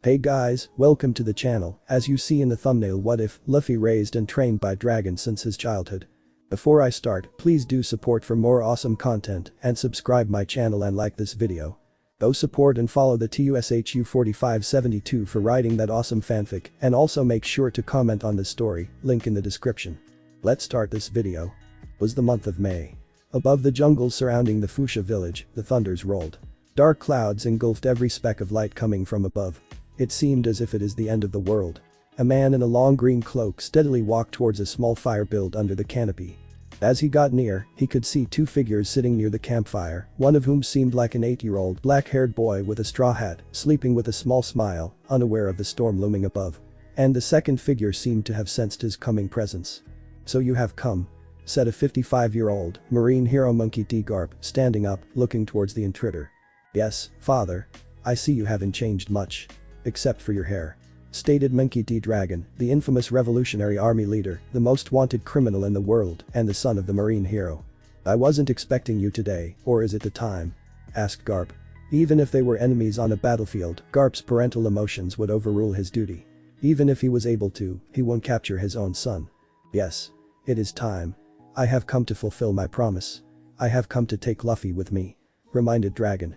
Hey guys, welcome to the channel. As you see in the thumbnail, what if Luffy raised and trained by dragon since his childhood? Before I start, please do support for more awesome content and subscribe my channel and like this video. Go support and follow the TUSHU4572 for writing that awesome fanfic, and also make sure to comment on this story, link in the description. Let's start this video. It was the month of May. Above the jungle surrounding the Fusha village, the thunders rolled. Dark clouds engulfed every speck of light coming from above. It seemed as if it is the end of the world. A man in a long green cloak steadily walked towards a small fire built under the canopy. As he got near, he could see two figures sitting near the campfire, one of whom seemed like an 8-year-old black-haired boy with a straw hat, sleeping with a small smile, unaware of the storm looming above. And the second figure seemed to have sensed his coming presence. "So you have come," said a 55-year-old marine hero Monkey D. Garp, standing up, looking towards the intruder. "Yes, father. I see you haven't changed much. Except for your hair," stated Monkey D. Dragon, the infamous Revolutionary Army leader, the most wanted criminal in the world and the son of the marine hero. "I wasn't expecting you today, or is it the time?" asked Garp. Even if they were enemies on a battlefield, Garp's parental emotions would overrule his duty. Even if he was able to, he won't capture his own son. "Yes. It is time. I have come to fulfill my promise. I have come to take Luffy with me," reminded Dragon.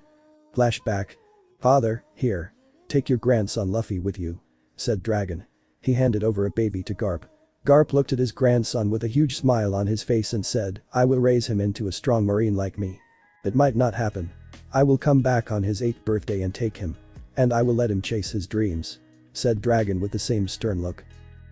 Flashback. "Father, here. Take your grandson Luffy with you," said Dragon. He handed over a baby to Garp. Garp looked at his grandson with a huge smile on his face and said, "I will raise him into a strong marine like me. It might not happen. I will come back on his 8th birthday and take him. And I will let him chase his dreams," said Dragon with the same stern look.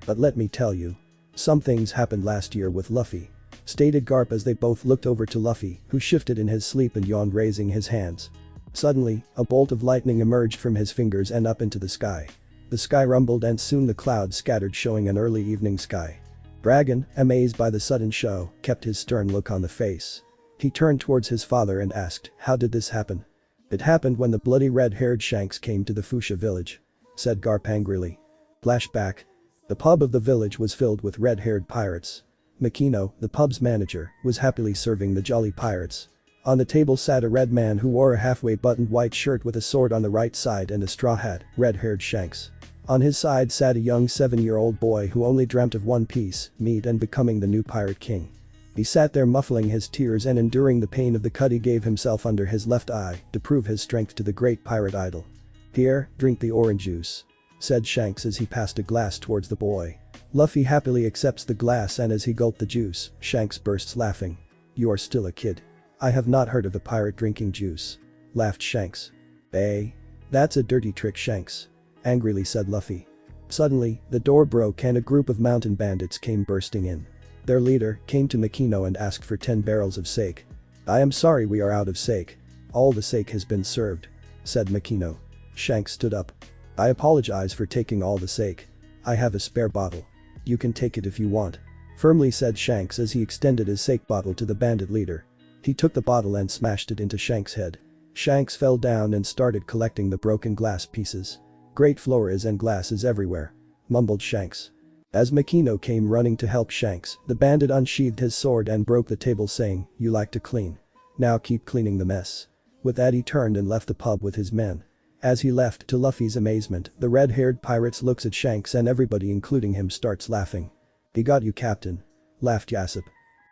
"But let me tell you. Some things happened last year with Luffy," stated Garp as they both looked over to Luffy, who shifted in his sleep and yawned, raising his hands. Suddenly, a bolt of lightning emerged from his fingers and up into the sky. The sky rumbled and soon the clouds scattered, showing an early evening sky. Dragon, amazed by the sudden show, kept his stern look on the face. He turned towards his father and asked, "How did this happen?" "It happened when the bloody red-haired Shanks came to the Fusha village," said Garp angrily. Flashback. The pub of the village was filled with red-haired pirates. Makino, the pub's manager, was happily serving the jolly pirates. On the table sat a red man who wore a halfway buttoned white shirt with a sword on the right side and a straw hat, red-haired Shanks. On his side sat a young 7-year-old boy who only dreamt of one piece, meat and becoming the new pirate king. He sat there muffling his tears and enduring the pain of the cut he gave himself under his left eye to prove his strength to the great pirate idol. "Here, drink the orange juice," said Shanks as he passed a glass towards the boy. Luffy happily accepts the glass and as he gulped the juice, Shanks bursts laughing. "You are still a kid. I have not heard of a pirate drinking juice," laughed Shanks. That's a dirty trick, Shanks," angrily said Luffy. Suddenly, the door broke and a group of mountain bandits came bursting in. Their leader came to Makino and asked for 10 barrels of sake. "I am sorry, we are out of sake. All the sake has been served," said Makino. Shanks stood up. "I apologize for taking all the sake. I have a spare bottle. You can take it if you want," firmly said Shanks as he extended his sake bottle to the bandit leader. He took the bottle and smashed it into Shanks' head. Shanks fell down and started collecting the broken glass pieces. "Great floors and glasses everywhere," mumbled Shanks. As Makino came running to help Shanks, the bandit unsheathed his sword and broke the table, saying, "You like to clean. Now keep cleaning the mess." With that he turned and left the pub with his men. As he left, to Luffy's amazement, the red-haired pirates looks at Shanks and everybody including him starts laughing. "He got you, Captain," laughed Usopp.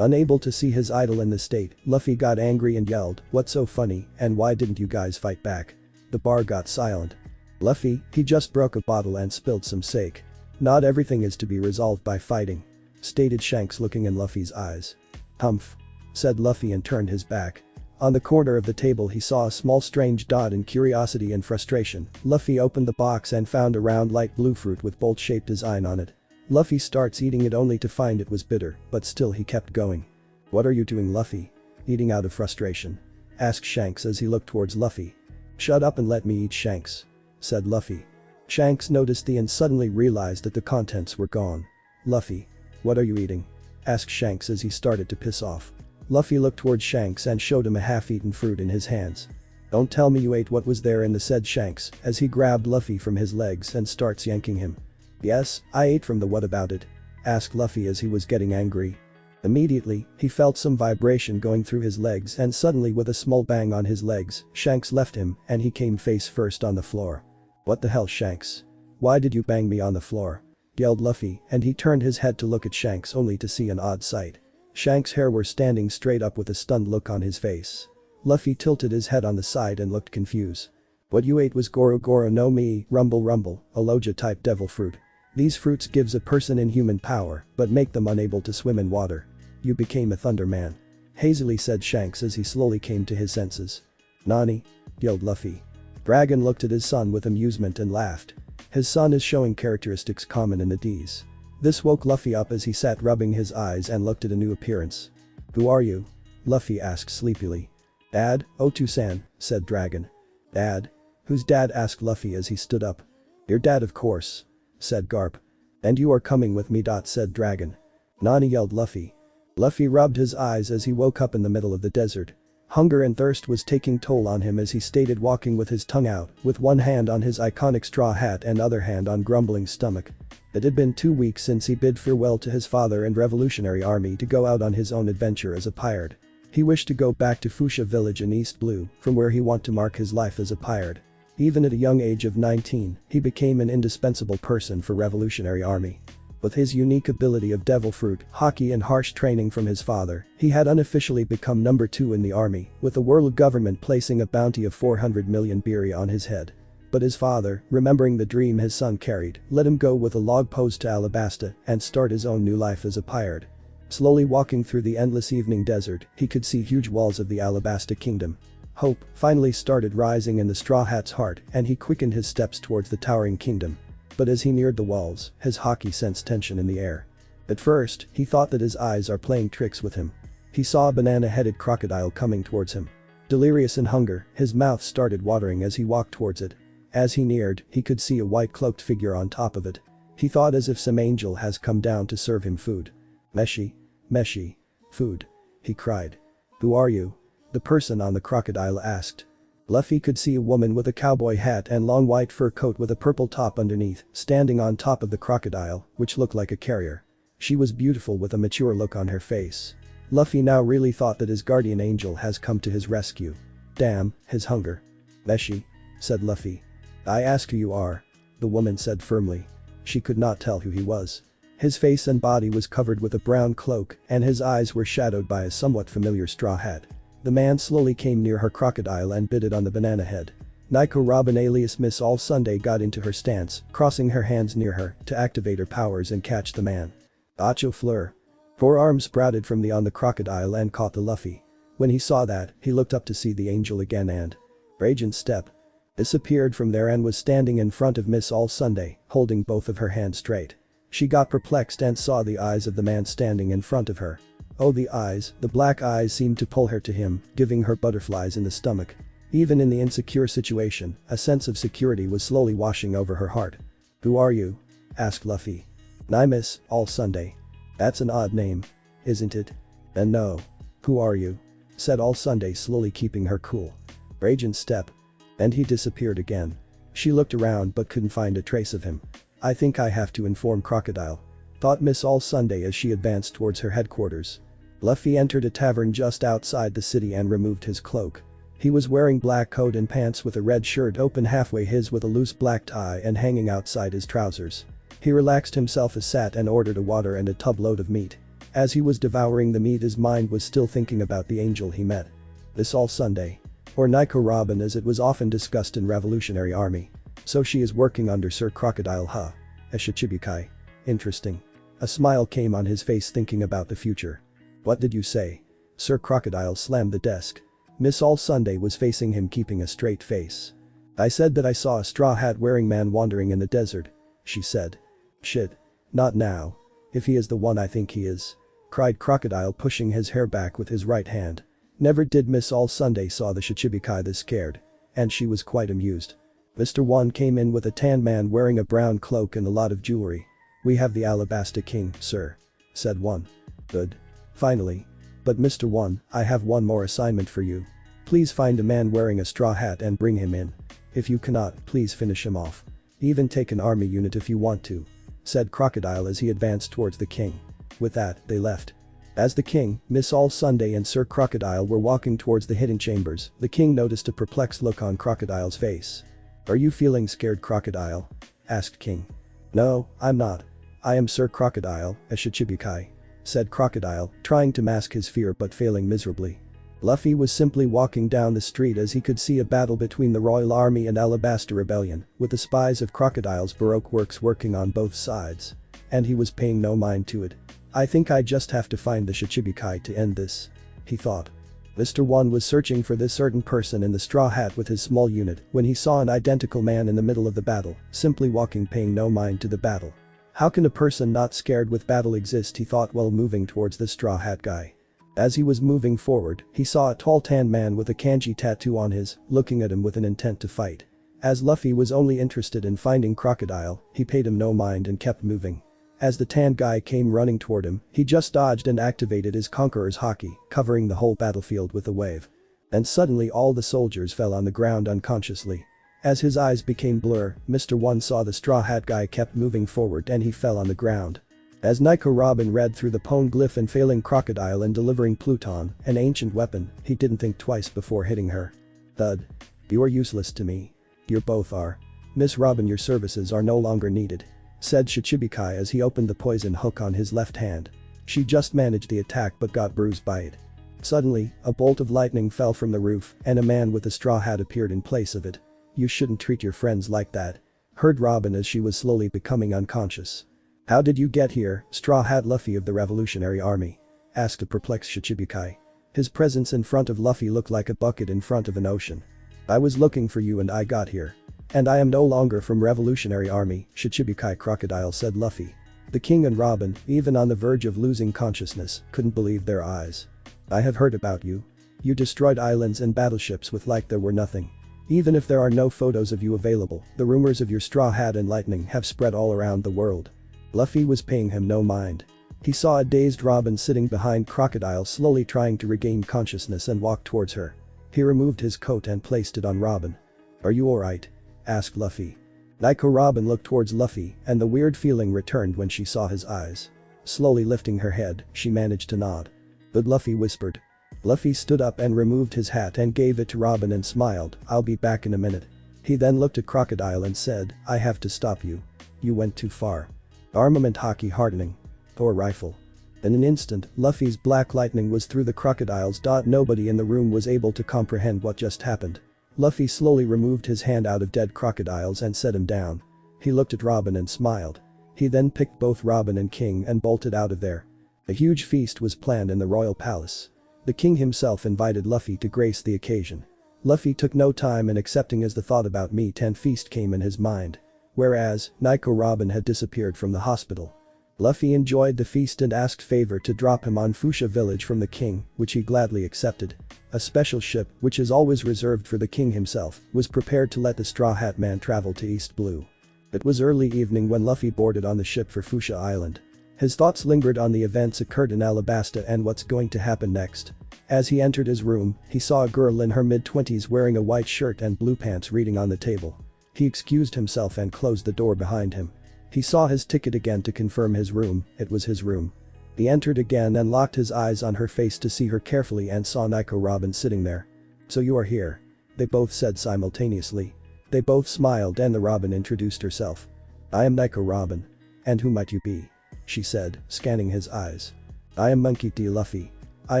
Unable to see his idol in this state, Luffy got angry and yelled, "What's so funny, and why didn't you guys fight back?" The bar got silent. "Luffy, he just broke a bottle and spilled some sake. Not everything is to be resolved by fighting," stated Shanks looking in Luffy's eyes. "Humph," said Luffy and turned his back. On the corner of the table he saw a small strange dot. In curiosity and frustration, Luffy opened the box and found a round light blue fruit with bolt-shaped design on it. Luffy starts eating it only to find it was bitter, but still he kept going. "What are you doing, Luffy? Eating out of frustration?" asked Shanks as he looked towards Luffy. "Shut up and let me eat, Shanks," said Luffy. Shanks noticed the and suddenly realized that the contents were gone. "Luffy, what are you eating?" asked Shanks as he started to piss off. Luffy looked towards Shanks and showed him a half-eaten fruit in his hands. "Don't tell me you ate what was there in the," said Shanks as he grabbed Luffy from his legs and starts yanking him. "Yes, I ate from the what about it?" asked Luffy as he was getting angry. Immediately, he felt some vibration going through his legs and suddenly with a small bang on his legs, Shanks left him and he came face first on the floor. "What the hell, Shanks? Why did you bang me on the floor?" yelled Luffy, and he turned his head to look at Shanks only to see an odd sight. Shanks' hair were standing straight up with a stunned look on his face. Luffy tilted his head on the side and looked confused. "What you ate was Goro Goro no Mi, rumble rumble, a Loja-type devil fruit. These fruits gives a person inhuman power, but make them unable to swim in water. You became a Thunder Man," hazily said Shanks as he slowly came to his senses. "Nani?" yelled Luffy. Dragon looked at his son with amusement and laughed. His son is showing characteristics common in the D's. This woke Luffy up as he sat rubbing his eyes and looked at a new appearance. "Who are you?" Luffy asked sleepily. "Dad, Otu-san," said Dragon. "Dad? Who's dad?" asked Luffy as he stood up. "Your dad, of course," said Garp. "And you are coming with me." said Dragon. "Nani?" yelled Luffy. Luffy rubbed his eyes as he woke up in the middle of the desert. Hunger and thirst was taking toll on him as he stated, walking with his tongue out, with one hand on his iconic straw hat and other hand on grumbling stomach. It had been 2 weeks since he bid farewell to his father and Revolutionary Army to go out on his own adventure as a pirate. He wished to go back to Fusha village in East Blue, from where he wanted to mark his life as a pirate. Even at a young age of 19, he became an indispensable person for Revolutionary Army. With his unique ability of devil fruit, hockey and harsh training from his father, he had unofficially become number 2 in the army, with the world government placing a bounty of 400 million birria on his head. But his father, remembering the dream his son carried, let him go with a log post to Alabasta and start his own new life as a pirate. Slowly walking through the endless evening desert, he could see huge walls of the Alabasta kingdom. Hope finally started rising in the Straw Hat's heart, and he quickened his steps towards the towering kingdom. But as he neared the walls, his hockey sensed tension in the air. At first, he thought that his eyes are playing tricks with him. He saw a banana-headed crocodile coming towards him. Delirious in hunger, his mouth started watering as he walked towards it. As he neared, he could see a white cloaked figure on top of it. He thought as if some angel has come down to serve him food. "Meshi, Meshi, food," he cried. "Who are you?" the person on the crocodile asked. Luffy could see a woman with a cowboy hat and long white fur coat with a purple top underneath, standing on top of the crocodile, which looked like a carrier. She was beautiful with a mature look on her face. Luffy now really thought that his guardian angel has come to his rescue. Damn, his hunger. "Meshi," said Luffy. "I ask who you are," the woman said firmly. She could not tell who he was. His face and body was covered with a brown cloak, and his eyes were shadowed by a somewhat familiar straw hat. The man slowly came near her crocodile and bit it on the banana head. Nico Robin alias Miss All Sunday got into her stance, crossing her hands near her to activate her powers and catch the man. Acho Fleur. 4 arms sprouted from on the crocodile and caught the Luffy. When he saw that, he looked up to see the angel again and Raging Step disappeared from there and was standing in front of Miss All Sunday, holding both of her hands straight. She got perplexed and saw the eyes of the man standing in front of her. Oh, the eyes, the black eyes seemed to pull her to him, giving her butterflies in the stomach. Even in the insecure situation, a sense of security was slowly washing over her heart. "Who are you?" asked Luffy. "Miss All Sunday. That's an odd name, isn't it?" "And no. Who are you?" said All Sunday, slowly keeping her cool. "Raging Step." And he disappeared again. She looked around but couldn't find a trace of him. "I think I have to inform Crocodile," thought Miss All Sunday as she advanced towards her headquarters. Luffy entered a tavern just outside the city and removed his cloak. He was wearing black coat and pants with a red shirt open halfway his with a loose black tie and hanging outside his trousers. He relaxed himself a sat and ordered a water and a tub load of meat. As he was devouring the meat, his mind was still thinking about the angel he met. This All Sunday. Or Nico Robin as it was often discussed in Revolutionary Army. So she is working under Sir Crocodile, huh? A Shichibukai. Interesting. A smile came on his face thinking about the future. "What did you say?" Sir Crocodile slammed the desk. Miss All Sunday was facing him, keeping a straight face. "I said that I saw a straw hat wearing man wandering in the desert," she said. "Shit. Not now. If he is the one I think he is," cried Crocodile, pushing his hair back with his right hand. Never did Miss All Sunday saw the Shichibukai this scared. And she was quite amused. Mr. One came in with a tan man wearing a brown cloak and a lot of jewelry. "We have the Alabasta King, sir," said One. "Good. Finally. But Mr. One, I have one more assignment for you. Please find a man wearing a straw hat and bring him in. If you cannot, please finish him off. Even take an army unit if you want to," said Crocodile as he advanced towards the king. With that, they left. As the king, Miss All Sunday and Sir Crocodile were walking towards the hidden chambers, the king noticed a perplexed look on Crocodile's face. "Are you feeling scared, Crocodile?" asked King. "No, I'm not. I am Sir Crocodile, a Shichibukai," said Crocodile, trying to mask his fear but failing miserably. Luffy was simply walking down the street as he could see a battle between the Royal Army and Alabasta Rebellion, with the spies of Crocodile's Baroque works working on both sides. And he was paying no mind to it. "I think I just have to find the Shichibukai to end this," he thought. Mr. One was searching for this certain person in the straw hat with his small unit when he saw an identical man in the middle of the battle, simply walking paying no mind to the battle. How can a person not scared with battle exist, he thought while moving towards the straw hat guy. As he was moving forward, he saw a tall tan man with a kanji tattoo on his, looking at him with an intent to fight. As Luffy was only interested in finding Crocodile, he paid him no mind and kept moving. As the tan guy came running toward him, he just dodged and activated his Conqueror's Haki, covering the whole battlefield with a wave. And suddenly all the soldiers fell on the ground unconsciously. As his eyes became blur, Mr. One saw the straw hat guy kept moving forward and he fell on the ground. As Nico Robin read through the Pone glyph and failing Crocodile and delivering Pluton, an ancient weapon, he didn't think twice before hitting her. Thud. "You are useless to me. You both are. Miss Robin, your services are no longer needed," said Shichibukai as he opened the poison hook on his left hand. She just managed the attack but got bruised by it. Suddenly, a bolt of lightning fell from the roof and a man with a straw hat appeared in place of it. "You shouldn't treat your friends like that," heard Robin as she was slowly becoming unconscious. "How did you get here, Straw Hat Luffy of the Revolutionary Army?" asked a perplexed Shichibukai. His presence in front of Luffy looked like a bucket in front of an ocean. "I was looking for you and I got here. And I am no longer from Revolutionary Army, Shichibukai Crocodile," said Luffy. The king and Robin, even on the verge of losing consciousness, couldn't believe their eyes. "I have heard about you. You destroyed islands and battleships with like there were nothing. Even if there are no photos of you available, the rumors of your straw hat and lightning have spread all around the world." Luffy was paying him no mind. He saw a dazed Robin sitting behind Crocodile slowly trying to regain consciousness and walk towards her. He removed his coat and placed it on Robin. "Are you alright?" asked Luffy. Nico Robin looked towards Luffy and the weird feeling returned when she saw his eyes. Slowly lifting her head, she managed to nod. "But," Luffy whispered. Luffy stood up and removed his hat and gave it to Robin and smiled, "I'll be back in a minute." He then looked at Crocodile and said, "I have to stop you. You went too far. Armament Haki hardening. Thor rifle." In an instant, Luffy's black lightning was through the crocodiles. Nobody in the room was able to comprehend what just happened. Luffy slowly removed his hand out of dead crocodiles and set him down. He looked at Robin and smiled. He then picked both Robin and King and bolted out of there. A huge feast was planned in the royal palace. The king himself invited Luffy to grace the occasion. Luffy took no time in accepting as the thought about meat and feast came in his mind. Whereas, Nico Robin had disappeared from the hospital. Luffy enjoyed the feast and asked favor to drop him on Fusha village from the king, which he gladly accepted. A special ship, which is always reserved for the king himself, was prepared to let the Straw Hat Man travel to East Blue. It was early evening when Luffy boarded on the ship for Fusha Island. His thoughts lingered on the events occurred in Alabasta and what's going to happen next. As he entered his room, he saw a girl in her mid-20s wearing a white shirt and blue pants reading on the table. He excused himself and closed the door behind him. He saw his ticket again to confirm his room, it was his room. He entered again and locked his eyes on her face to see her carefully and saw Nico Robin sitting there. "So you are here," they both said simultaneously. They both smiled and the Robin introduced herself. "I am Nico Robin. And who might you be?" she said, scanning his eyes. "I am Monkey D. Luffy. I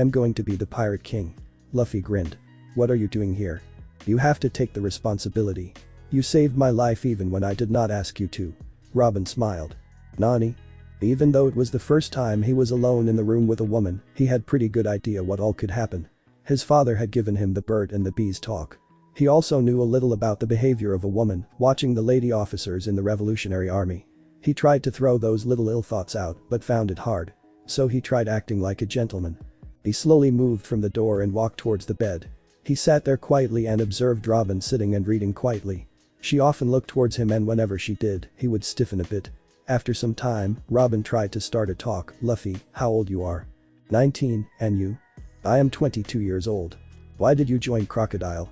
am going to be the Pirate King." Luffy grinned. "What are you doing here? You have to take the responsibility. You saved my life even when I did not ask you to." Robin smiled. "Nani?" Even though it was the first time he was alone in the room with a woman, he had pretty good idea what all could happen. His father had given him the bird and the bees talk. He also knew a little about the behavior of a woman watching the lady officers in the Revolutionary Army. He tried to throw those little ill thoughts out but found it hard. So he tried acting like a gentleman. He slowly moved from the door and walked towards the bed. He sat there quietly and observed Robin sitting and reading quietly. She often looked towards him and whenever she did, he would stiffen a bit. After some time, Robin tried to start a talk. "Luffy, how old you are?" 19, and you?" "I am 22 years old." "Why did you join Crocodile?"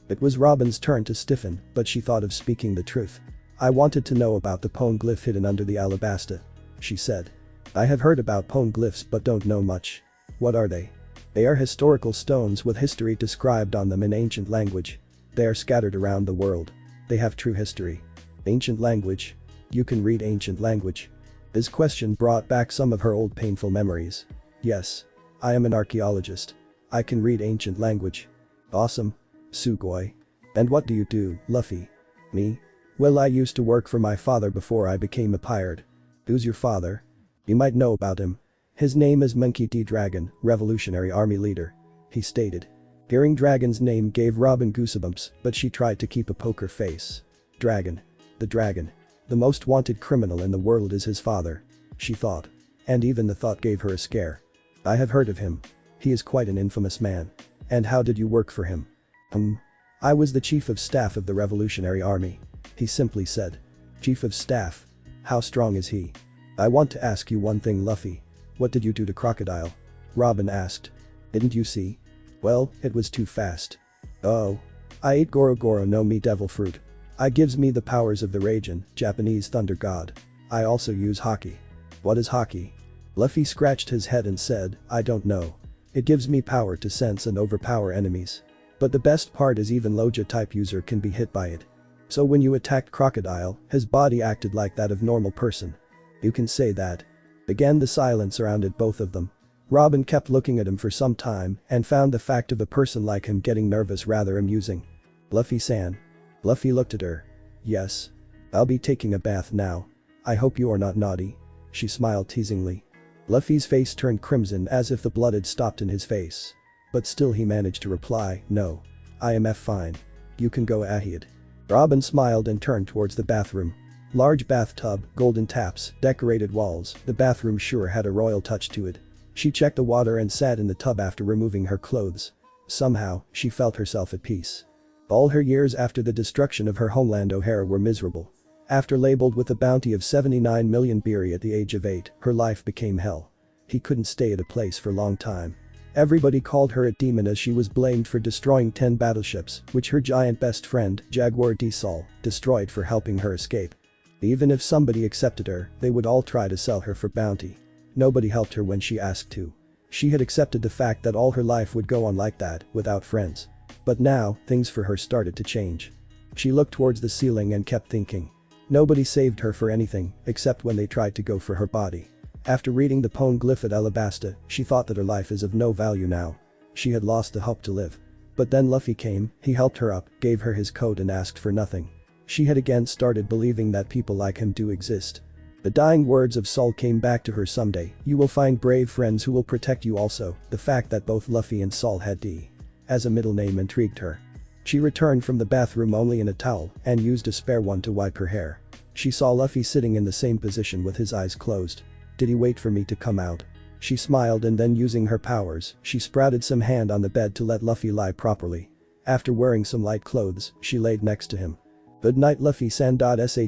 It was Robin's turn to stiffen, but she thought of speaking the truth. "I wanted to know about the Pone glyph hidden under the Alabasta," she said. "I have heard about Pone glyphs but don't know much." "What are they?" "They are historical stones with history described on them in ancient language. They are scattered around the world. They have true history. Ancient language. You can read ancient language. His question brought back some of her old painful memories. Yes. I am an archaeologist. I can read ancient language. Awesome. Sugoi. And what do you do, Luffy? Me? Well, I used to work for my father before I became a pirate. Who's your father? You might know about him. His name is Monkey D. Dragon, Revolutionary Army leader. He stated. Hearing Dragon's name gave Robin goosebumps, but she tried to keep a poker face. Dragon. The Dragon. The most wanted criminal in the world is his father. She thought. And even the thought gave her a scare. I have heard of him. He is quite an infamous man. And how did you work for him? I was the chief of staff of the Revolutionary Army. He simply said. Chief of staff? How strong is he? I want to ask you one thing, Luffy. What did you do to Crocodile? Robin asked. Didn't you see? Well, it was too fast. Oh. I ate Goro Goro no Mi devil fruit. I gives me the powers of the Raijin, Japanese thunder god. I also use Haki. What is Haki? Luffy scratched his head and said, I don't know. It gives me power to sense and overpower enemies. But the best part is even Loja type user can be hit by it. So when you attacked Crocodile, his body acted like that of normal person. You can say that. Again the silence surrounded both of them. Robin kept looking at him for some time and found the fact of a person like him getting nervous rather amusing. Luffy-san. Luffy looked at her. Yes. I'll be taking a bath now. I hope you are not naughty. She smiled teasingly. Luffy's face turned crimson as if the blood had stopped in his face. But still he managed to reply, no. I am fine. You can go ahead. Robin smiled and turned towards the bathroom. Large bathtub, golden taps, decorated walls, the bathroom sure had a royal touch to it. She checked the water and sat in the tub after removing her clothes. Somehow, she felt herself at peace. All her years after the destruction of her homeland O'Hara were miserable. After labeled with a bounty of 79 million beery at the age of 8, her life became hell. He couldn't stay at a place for a long time. Everybody called her a demon as she was blamed for destroying 10 battleships, which her giant best friend, Jaguar D. Sol, destroyed for helping her escape. Even if somebody accepted her, they would all try to sell her for bounty. Nobody helped her when she asked to. She had accepted the fact that all her life would go on like that, without friends. But now, things for her started to change. She looked towards the ceiling and kept thinking. Nobody saved her for anything, except when they tried to go for her body. After reading the poem glyph at Alabasta, she thought that her life is of no value now. She had lost the hope to live. But then Luffy came, he helped her up, gave her his coat and asked for nothing. She had again started believing that people like him do exist. The dying words of Sol came back to her someday, you will find brave friends who will protect you also. The fact that both Luffy and Sol had D as a middle name intrigued her. She returned from the bathroom only in a towel and used a spare one to wipe her hair. She saw Luffy sitting in the same position with his eyes closed. Did he wait for me to come out? She smiled and then using her powers, she sprouted some hand on the bed to let Luffy lie properly. After wearing some light clothes, she laid next to him. Good night Luffy-san.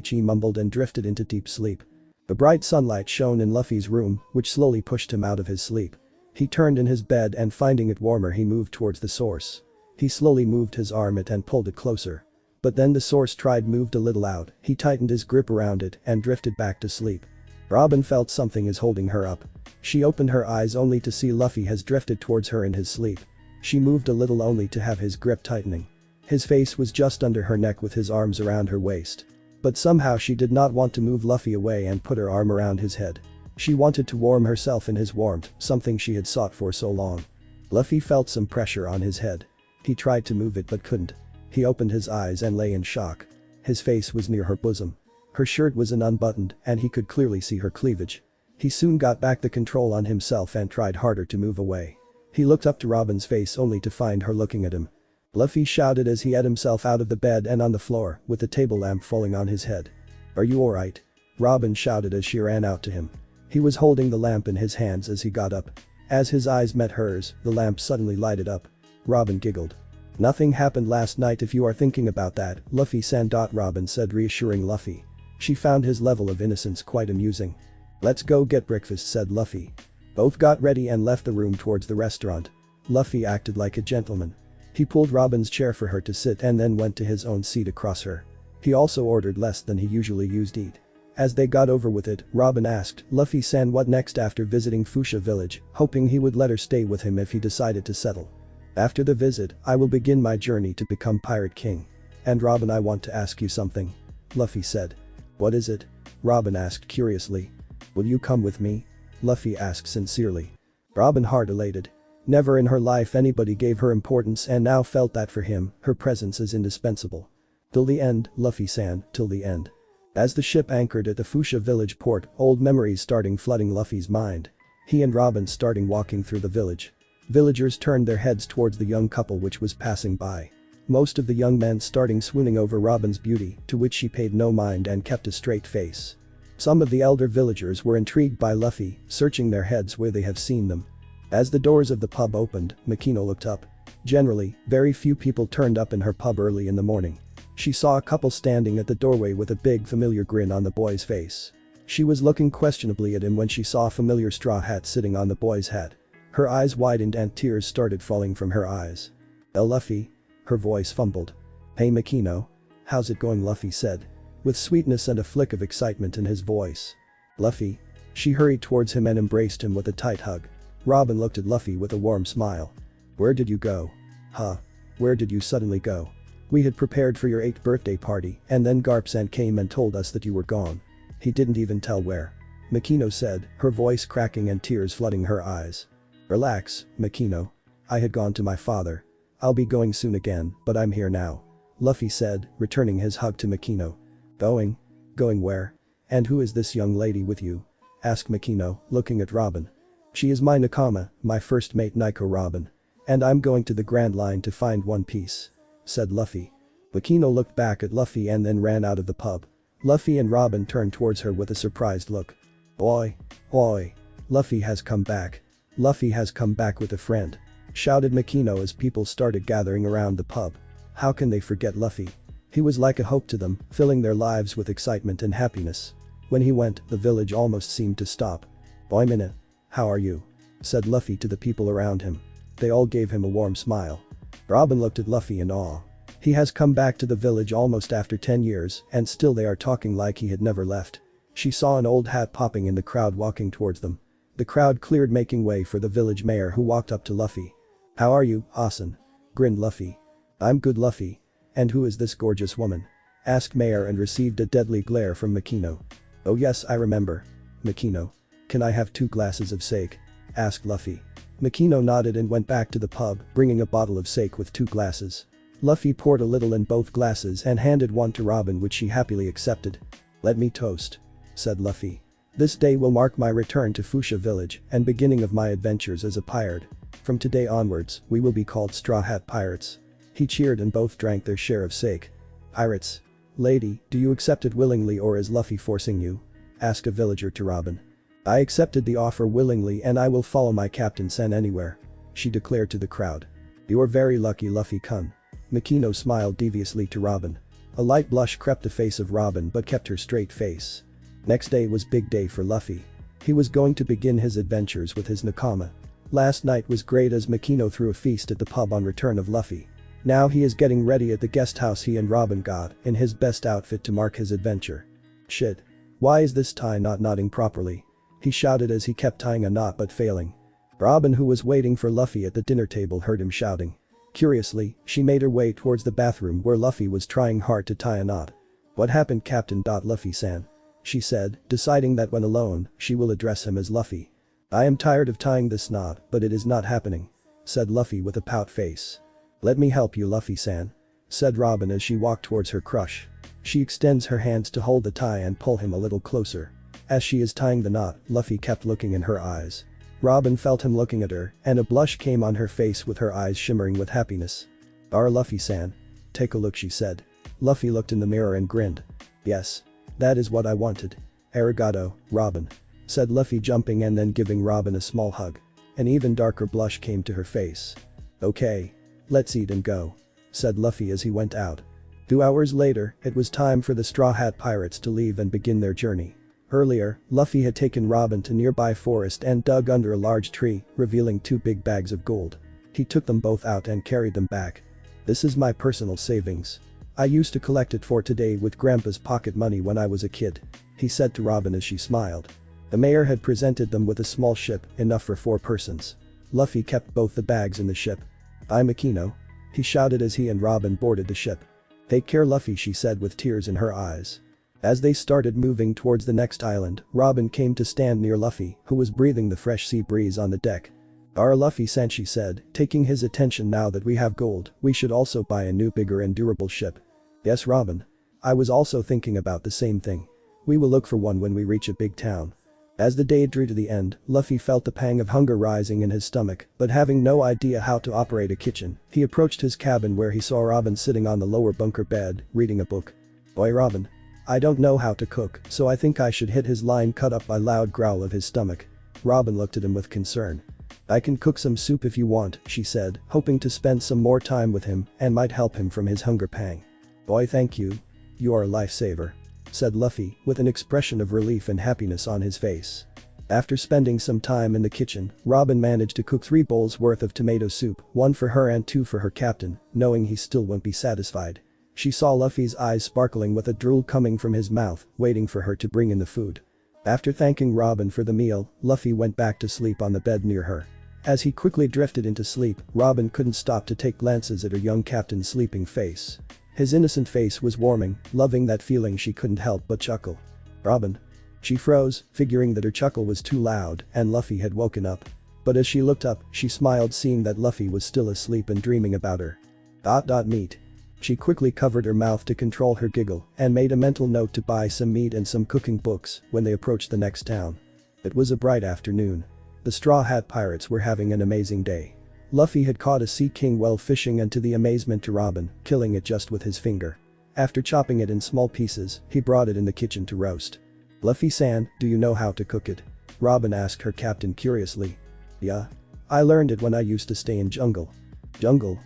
She mumbled and drifted into deep sleep. The bright sunlight shone in Luffy's room, which slowly pushed him out of his sleep. He turned in his bed and finding it warmer he moved towards the source. He slowly moved his arm it and pulled it closer. But then the source moved a little out, he tightened his grip around it and drifted back to sleep. Robin felt something is holding her up. She opened her eyes only to see Luffy has drifted towards her in his sleep. She moved a little only to have his grip tightening. His face was just under her neck with his arms around her waist. But somehow she did not want to move Luffy away and put her arm around his head. She wanted to warm herself in his warmth, something she had sought for so long. Luffy felt some pressure on his head. He tried to move it but couldn't. He opened his eyes and lay in shock. His face was near her bosom. Her shirt was unbuttoned and he could clearly see her cleavage. He soon got back the control on himself and tried harder to move away. He looked up to Robin's face only to find her looking at him. Luffy shouted as he had himself out of the bed and on the floor, with the table lamp falling on his head. Are you alright? Robin shouted as she ran out to him. He was holding the lamp in his hands as he got up. As his eyes met hers, the lamp suddenly lighted up. Robin giggled. Nothing happened last night if you are thinking about that, Luffy-san. Robin said reassuring Luffy. She found his level of innocence quite amusing. Let's go get breakfast, said Luffy. Both got ready and left the room towards the restaurant. Luffy acted like a gentleman. He pulled Robin's chair for her to sit and then went to his own seat across her. He also ordered less than he usually used to eat. As they got over with it, Robin asked Luffy-san what next after visiting Fusha village, hoping he would let her stay with him if he decided to settle. After the visit, I will begin my journey to become Pirate King. And Robin, I want to ask you something. Luffy said. What is it? Robin asked curiously. Will you come with me? Luffy asked sincerely. Robin heart elated. Never in her life anybody gave her importance and now felt that for him, her presence is indispensable. Till the end, Luffy-san, till the end. As the ship anchored at the Fusha village port, old memories starting flooding Luffy's mind. He and Robin starting walking through the village. Villagers turned their heads towards the young couple which was passing by. Most of the young men starting swooning over Robin's beauty, to which she paid no mind and kept a straight face. Some of the elder villagers were intrigued by Luffy, searching their heads where they have seen them. As the doors of the pub opened, Makino looked up. Generally, very few people turned up in her pub early in the morning. She saw a couple standing at the doorway with a big familiar grin on the boy's face. She was looking questionably at him when she saw a familiar straw hat sitting on the boy's head. Her eyes widened and tears started falling from her eyes. Luffy? Her voice fumbled. Hey Makino. How's it going? Luffy said. With sweetness and a flick of excitement in his voice. Luffy? She hurried towards him and embraced him with a tight hug. Robin looked at Luffy with a warm smile. Where did you go? Huh? Where did you suddenly go? We had prepared for your 8th birthday party and then Garp-san came and told us that you were gone. He didn't even tell where. Makino said, her voice cracking and tears flooding her eyes. Relax, Makino. I had gone to my father. I'll be going soon again, but I'm here now. Luffy said, returning his hug to Makino. Going? Going where? And who is this young lady with you? Asked Makino, looking at Robin. She is my nakama, my first mate Nico Robin. And I'm going to the Grand Line to find One Piece. Said Luffy. Makino looked back at Luffy and then ran out of the pub. Luffy and Robin turned towards her with a surprised look. Oi. Oi. Luffy has come back. Luffy has come back with a friend. Shouted Makino as people started gathering around the pub. How can they forget Luffy? He was like a hope to them, filling their lives with excitement and happiness. When he went, the village almost seemed to stop. Boy minute. How are you? Said Luffy to the people around him. They all gave him a warm smile. Robin looked at Luffy in awe. He has come back to the village almost after 10 years and still they are talking like he had never left. She saw an old hat popping in the crowd walking towards them. The crowd cleared making way for the village mayor who walked up to Luffy. How are you, Asen? Grinned Luffy. I'm good Luffy. And who is this gorgeous woman? Asked mayor and received a deadly glare from Makino. Oh yes I remember. Makino. Can I have 2 glasses of sake? Asked Luffy. Makino nodded and went back to the pub, bringing a bottle of sake with 2 glasses. Luffy poured a little in both glasses and handed one to Robin which she happily accepted. Let me toast. Said Luffy. This day will mark my return to Fusha village and beginning of my adventures as a pirate. From today onwards, we will be called Straw Hat Pirates. He cheered and both drank their share of sake. Pirates. Lady, do you accept it willingly or is Luffy forcing you? Asked a villager to Robin. I accepted the offer willingly and I will follow my captain-san anywhere. She declared to the crowd. You're very lucky Luffy-kun. Makino smiled deviously to Robin. A light blush crept the face of Robin but kept her straight face. Next day was big day for Luffy. He was going to begin his adventures with his nakama. Last night was great as Makino threw a feast at the pub on return of Luffy. Now he is getting ready at the guest house he and Robin got in his best outfit to mark his adventure. Shit. Why is this tie not knotting properly? He shouted as he kept tying a knot but failing. Robin who was waiting for Luffy at the dinner table heard him shouting. Curiously, she made her way towards the bathroom where Luffy was trying hard to tie a knot. What happened Captain? Luffy-san. She said, deciding that when alone, she will address him as Luffy. I am tired of tying this knot, but it is not happening. Said Luffy with a pout face. Let me help you Luffy-san. Said Robin as she walked towards her crush. She extends her hands to hold the tie and pull him a little closer. As she is tying the knot, Luffy kept looking in her eyes. Robin felt him looking at her, and a blush came on her face with her eyes shimmering with happiness. Luffy-san. Take a look she said. Luffy looked in the mirror and grinned. Yes. That is what I wanted. Arigato, Robin. Said Luffy jumping and then giving Robin a small hug. An even darker blush came to her face. Okay. Let's eat and go. Said Luffy as he went out. 2 hours later, it was time for the Straw Hat Pirates to leave and begin their journey. Earlier, Luffy had taken Robin to nearby forest and dug under a large tree, revealing 2 big bags of gold. He took them both out and carried them back. This is my personal savings. I used to collect it for today with Grandpa's pocket money when I was a kid. He said to Robin as she smiled. The mayor had presented them with a small ship, enough for 4 persons. Luffy kept both the bags in the ship. I'm Makino. He shouted as he and Robin boarded the ship. "Take care, Luffy," she said with tears in her eyes. As they started moving towards the next island, Robin came to stand near Luffy, who was breathing the fresh sea breeze on the deck. "Our Luffy-san," she said, taking his attention, "now that we have gold, we should also buy a new bigger and durable ship." "Yes, Robin. I was also thinking about the same thing. We will look for one when we reach a big town." As the day drew to the end, Luffy felt the pang of hunger rising in his stomach, but having no idea how to operate a kitchen, he approached his cabin where he saw Robin sitting on the lower bunker bed, reading a book. "Boy, Robin. I don't know how to cook, so I think I should hit his line," cut up by loud growl of his stomach. Robin looked at him with concern. "I can cook some soup if you want," she said, hoping to spend some more time with him and might help him from his hunger pang. "Boy, thank you. You are a lifesaver," said Luffy, with an expression of relief and happiness on his face. After spending some time in the kitchen, Robin managed to cook 3 bowls worth of tomato soup, 1 for her and 2 for her captain, knowing he still won't be satisfied. She saw Luffy's eyes sparkling with a drool coming from his mouth, waiting for her to bring in the food. After thanking Robin for the meal, Luffy went back to sleep on the bed near her. As he quickly drifted into sleep, Robin couldn't stop to take glances at her young captain's sleeping face. His innocent face was warming, loving that feeling she couldn't help but chuckle. "Robin." She froze, figuring that her chuckle was too loud and Luffy had woken up. But as she looked up, she smiled seeing that Luffy was still asleep and dreaming about her. Meat. She quickly covered her mouth to control her giggle and made a mental note to buy some meat and some cooking books when they approached the next town. It was a bright afternoon. The Straw Hat Pirates were having an amazing day. Luffy had caught a sea king while fishing and to the amazement to Robin, killing it just with his finger. After chopping it in small pieces, he brought it in the kitchen to roast. "Luffy-san, do you know how to cook it?" Robin asked her captain curiously. "Yeah. I learned it when I used to stay in jungle." "Jungle?"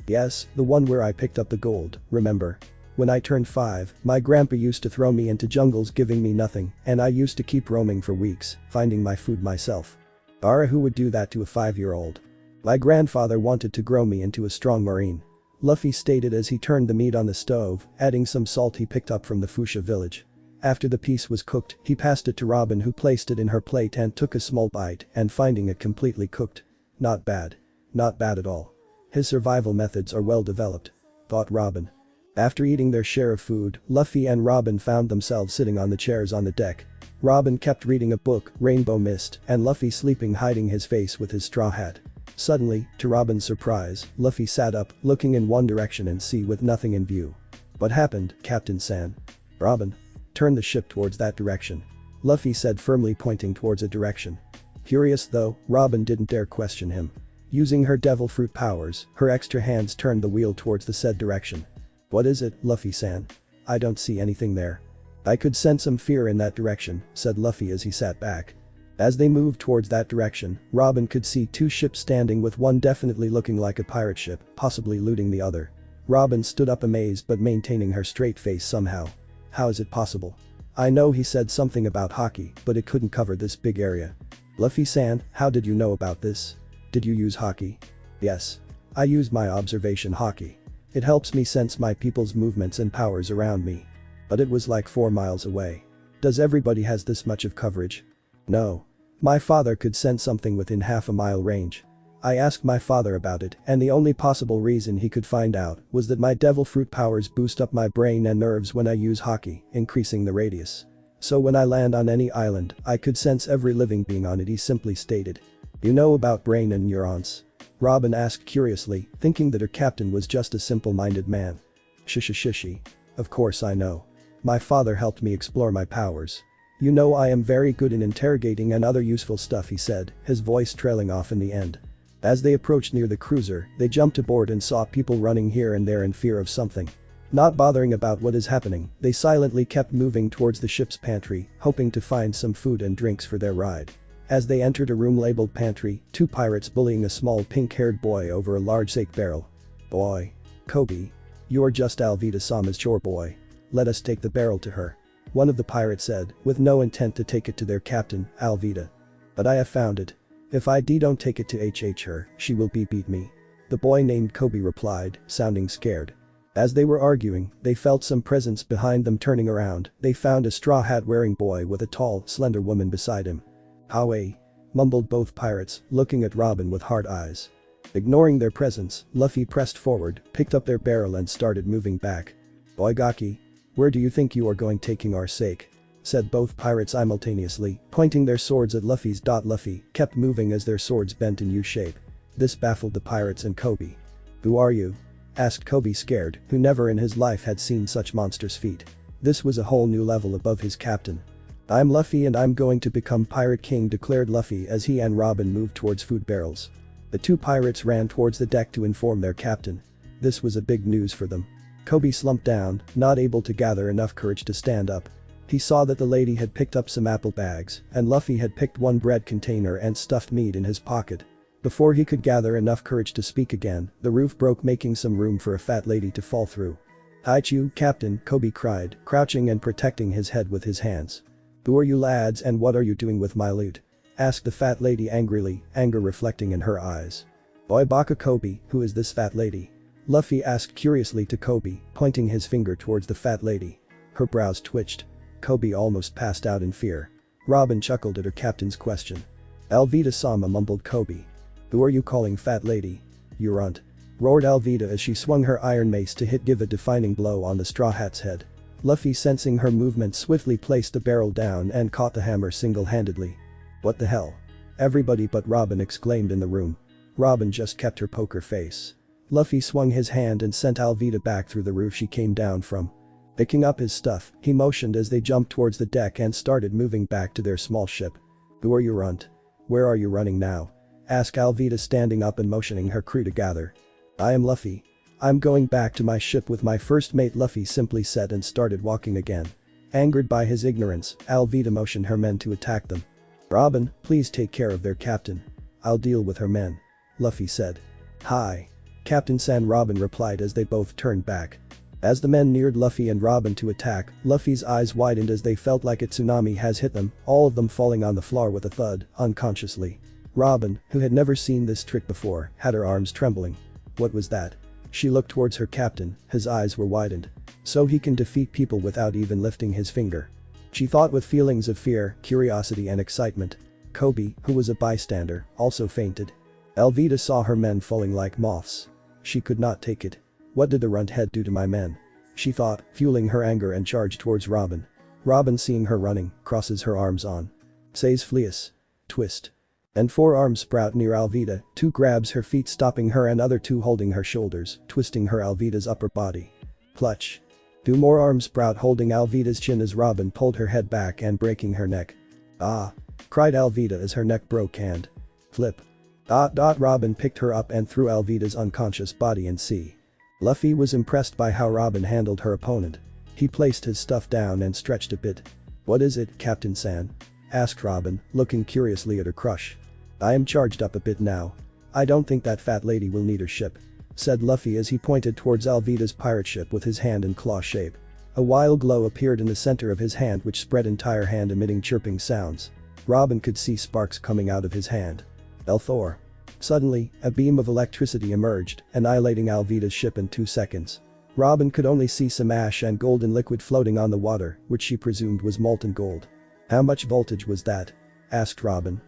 "Yes, the one where I picked up the gold, remember? When I turned 5, my grandpa used to throw me into jungles giving me nothing, and I used to keep roaming for weeks, finding my food myself." Who would do that to a 5-year-old? "My grandfather wanted to grow me into a strong marine," Luffy stated as he turned the meat on the stove, adding some salt he picked up from the Fusha village. After the piece was cooked, he passed it to Robin, who placed it in her plate and took a small bite and finding it completely cooked. "Not bad. Not bad at all. His survival methods are well developed," thought Robin. After eating their share of food, Luffy and Robin found themselves sitting on the chairs on the deck. Robin kept reading a book, Rainbow Mist, and Luffy sleeping, hiding his face with his straw hat. Suddenly, to Robin's surprise, Luffy sat up, looking in one direction and see with nothing in view. "What happened, Captain San?" "Robin. Turn the ship towards that direction," Luffy said, firmly pointing towards a direction. Curious though, Robin didn't dare question him. Using her devil fruit powers, her extra hands turned the wheel towards the said direction. "What is it, Luffy-san? I don't see anything there." "I could sense some fear in that direction," said Luffy as he sat back. As they moved towards that direction, Robin could see 2 ships standing, with one definitely looking like a pirate ship, possibly looting the other. Robin stood up amazed but maintaining her straight face somehow. "How is it possible?" "I know he said something about hockey, but it couldn't cover this big area." "Luffy-san, how did you know about this? Did you use hockey?" "Yes. I used my observation hockey. It helps me sense my people's movements and powers around me. But it was like 4 miles away. Does everybody has this much of coverage?" "No. My father could sense something within half a mile range. I asked my father about it and the only possible reason he could find out was that my devil fruit powers boost up my brain and nerves when I use hockey, increasing the radius. So when I land on any island, I could sense every living being on it," he simply stated. "You know about brain and neurons?" Robin asked curiously, thinking that her captain was just a simple-minded man. Shishi. Of course I know. My father helped me explore my powers. You know I am very good in interrogating and other useful stuff," he said, his voice trailing off in the end. As they approached near the cruiser, they jumped aboard and saw people running here and there in fear of something. Not bothering about what is happening, they silently kept moving towards the ship's pantry, hoping to find some food and drinks for their ride. As they entered a room labeled pantry, 2 pirates bullying a small pink-haired boy over a large sake barrel. "Boy. Koby. You're just Alabasta-sama's chore boy. Let us take the barrel to her," one of the pirates said, with no intent to take it to their captain, Alabasta. "But I have found it. If I don't take it to her, she will beat me," the boy named Koby replied, sounding scared. As they were arguing, they felt some presence behind them. Turning around, they found a straw hat wearing boy with a tall, slender woman beside him. "Howie," mumbled both pirates, looking at Robin with hard eyes. Ignoring their presence, Luffy pressed forward, picked up their barrel and started moving back. Oigaki. Where do you think you are going taking our sake? Said both pirates simultaneously, pointing their swords at Luffy's. Luffy kept moving as their swords bent in U-shape. This baffled the pirates and Koby. Who are you? Asked Koby, scared, who never in his life had seen such monstrous feat. This was a whole new level above his captain. I'm Luffy and I'm going to become Pirate King, declared Luffy as he and Robin moved towards food barrels. The two pirates ran towards the deck to inform their captain. This was a big news for them. Koby slumped down, not able to gather enough courage to stand up. He saw that the lady had picked up some apple bags, and Luffy had picked one bread container and stuffed meat in his pocket. Before he could gather enough courage to speak again, the roof broke, making some room for a fat lady to fall through. "Aichu, Captain," Koby cried, crouching and protecting his head with his hands. "Who are you lads and what are you doing with my loot?" asked the fat lady angrily, anger reflecting in her eyes. "Oi baka Koby, who is this fat lady?" Luffy asked curiously to Koby, pointing his finger towards the fat lady. Her brows twitched. Koby almost passed out in fear. Robin chuckled at her captain's question. "Alvida-sama," mumbled Koby. "Who are you calling fat lady? You runt," roared Alvida as she swung her iron mace to give a defining blow on the Straw Hat's head. Luffy, sensing her movement, swiftly placed the barrel down and caught the hammer single-handedly. "What the hell?" everybody but Robin exclaimed in the room. Robin just kept her poker face. Luffy swung his hand and sent Alvida back through the roof she came down from. Picking up his stuff, he motioned as they jumped towards the deck and started moving back to their small ship. "Who are you, runt? Where are you running now?" asked Alvida, standing up and motioning her crew to gather. "I am Luffy. I'm going back to my ship with my first mate," Luffy simply said and started walking again. Angered by his ignorance, Alvida motioned her men to attack them. "Robin, please take care of their captain. I'll deal with her men," Luffy said. "Hi. Captain San," Robin replied as they both turned back. As the men neared Luffy and Robin to attack, Luffy's eyes widened as they felt like a tsunami has hit them, all of them falling on the floor with a thud, unconsciously. Robin, who had never seen this trick before, had her arms trembling. What was that? She looked towards her captain, his eyes were widened. So he can defeat people without even lifting his finger. She thought with feelings of fear, curiosity and excitement. Koby, who was a bystander, also fainted. Alvida saw her men falling like moths. She could not take it. What did the runt head do to my men? She thought, fueling her anger and charged towards Robin. Robin, seeing her running, crosses her arms on. Says fleas. Twist. And 4 arms sprout near Alvida, 2 grabs her feet stopping her and other 2 holding her shoulders, twisting her Alvida's upper body. Clutch. 2 more arms sprout holding Alvida's chin as Robin pulled her head back and breaking her neck. "Ah!" cried Alvida as her neck broke and flip. Robin picked her up and threw Alvida's unconscious body in sea. Luffy was impressed by how Robin handled her opponent. He placed his stuff down and stretched a bit. "What is it, Captain San?" asked Robin, looking curiously at her crush. "I am charged up a bit now. I don't think that fat lady will need her ship," said Luffy as he pointed towards Alvida's pirate ship with his hand in claw shape. A wild glow appeared in the center of his hand which spread entire hand, emitting chirping sounds. Robin could see sparks coming out of his hand. "Thor." Suddenly, a beam of electricity emerged, annihilating Alvida's ship in 2 seconds. Robin could only see some ash and golden liquid floating on the water, which she presumed was molten gold. "How much voltage was that?" asked Robin.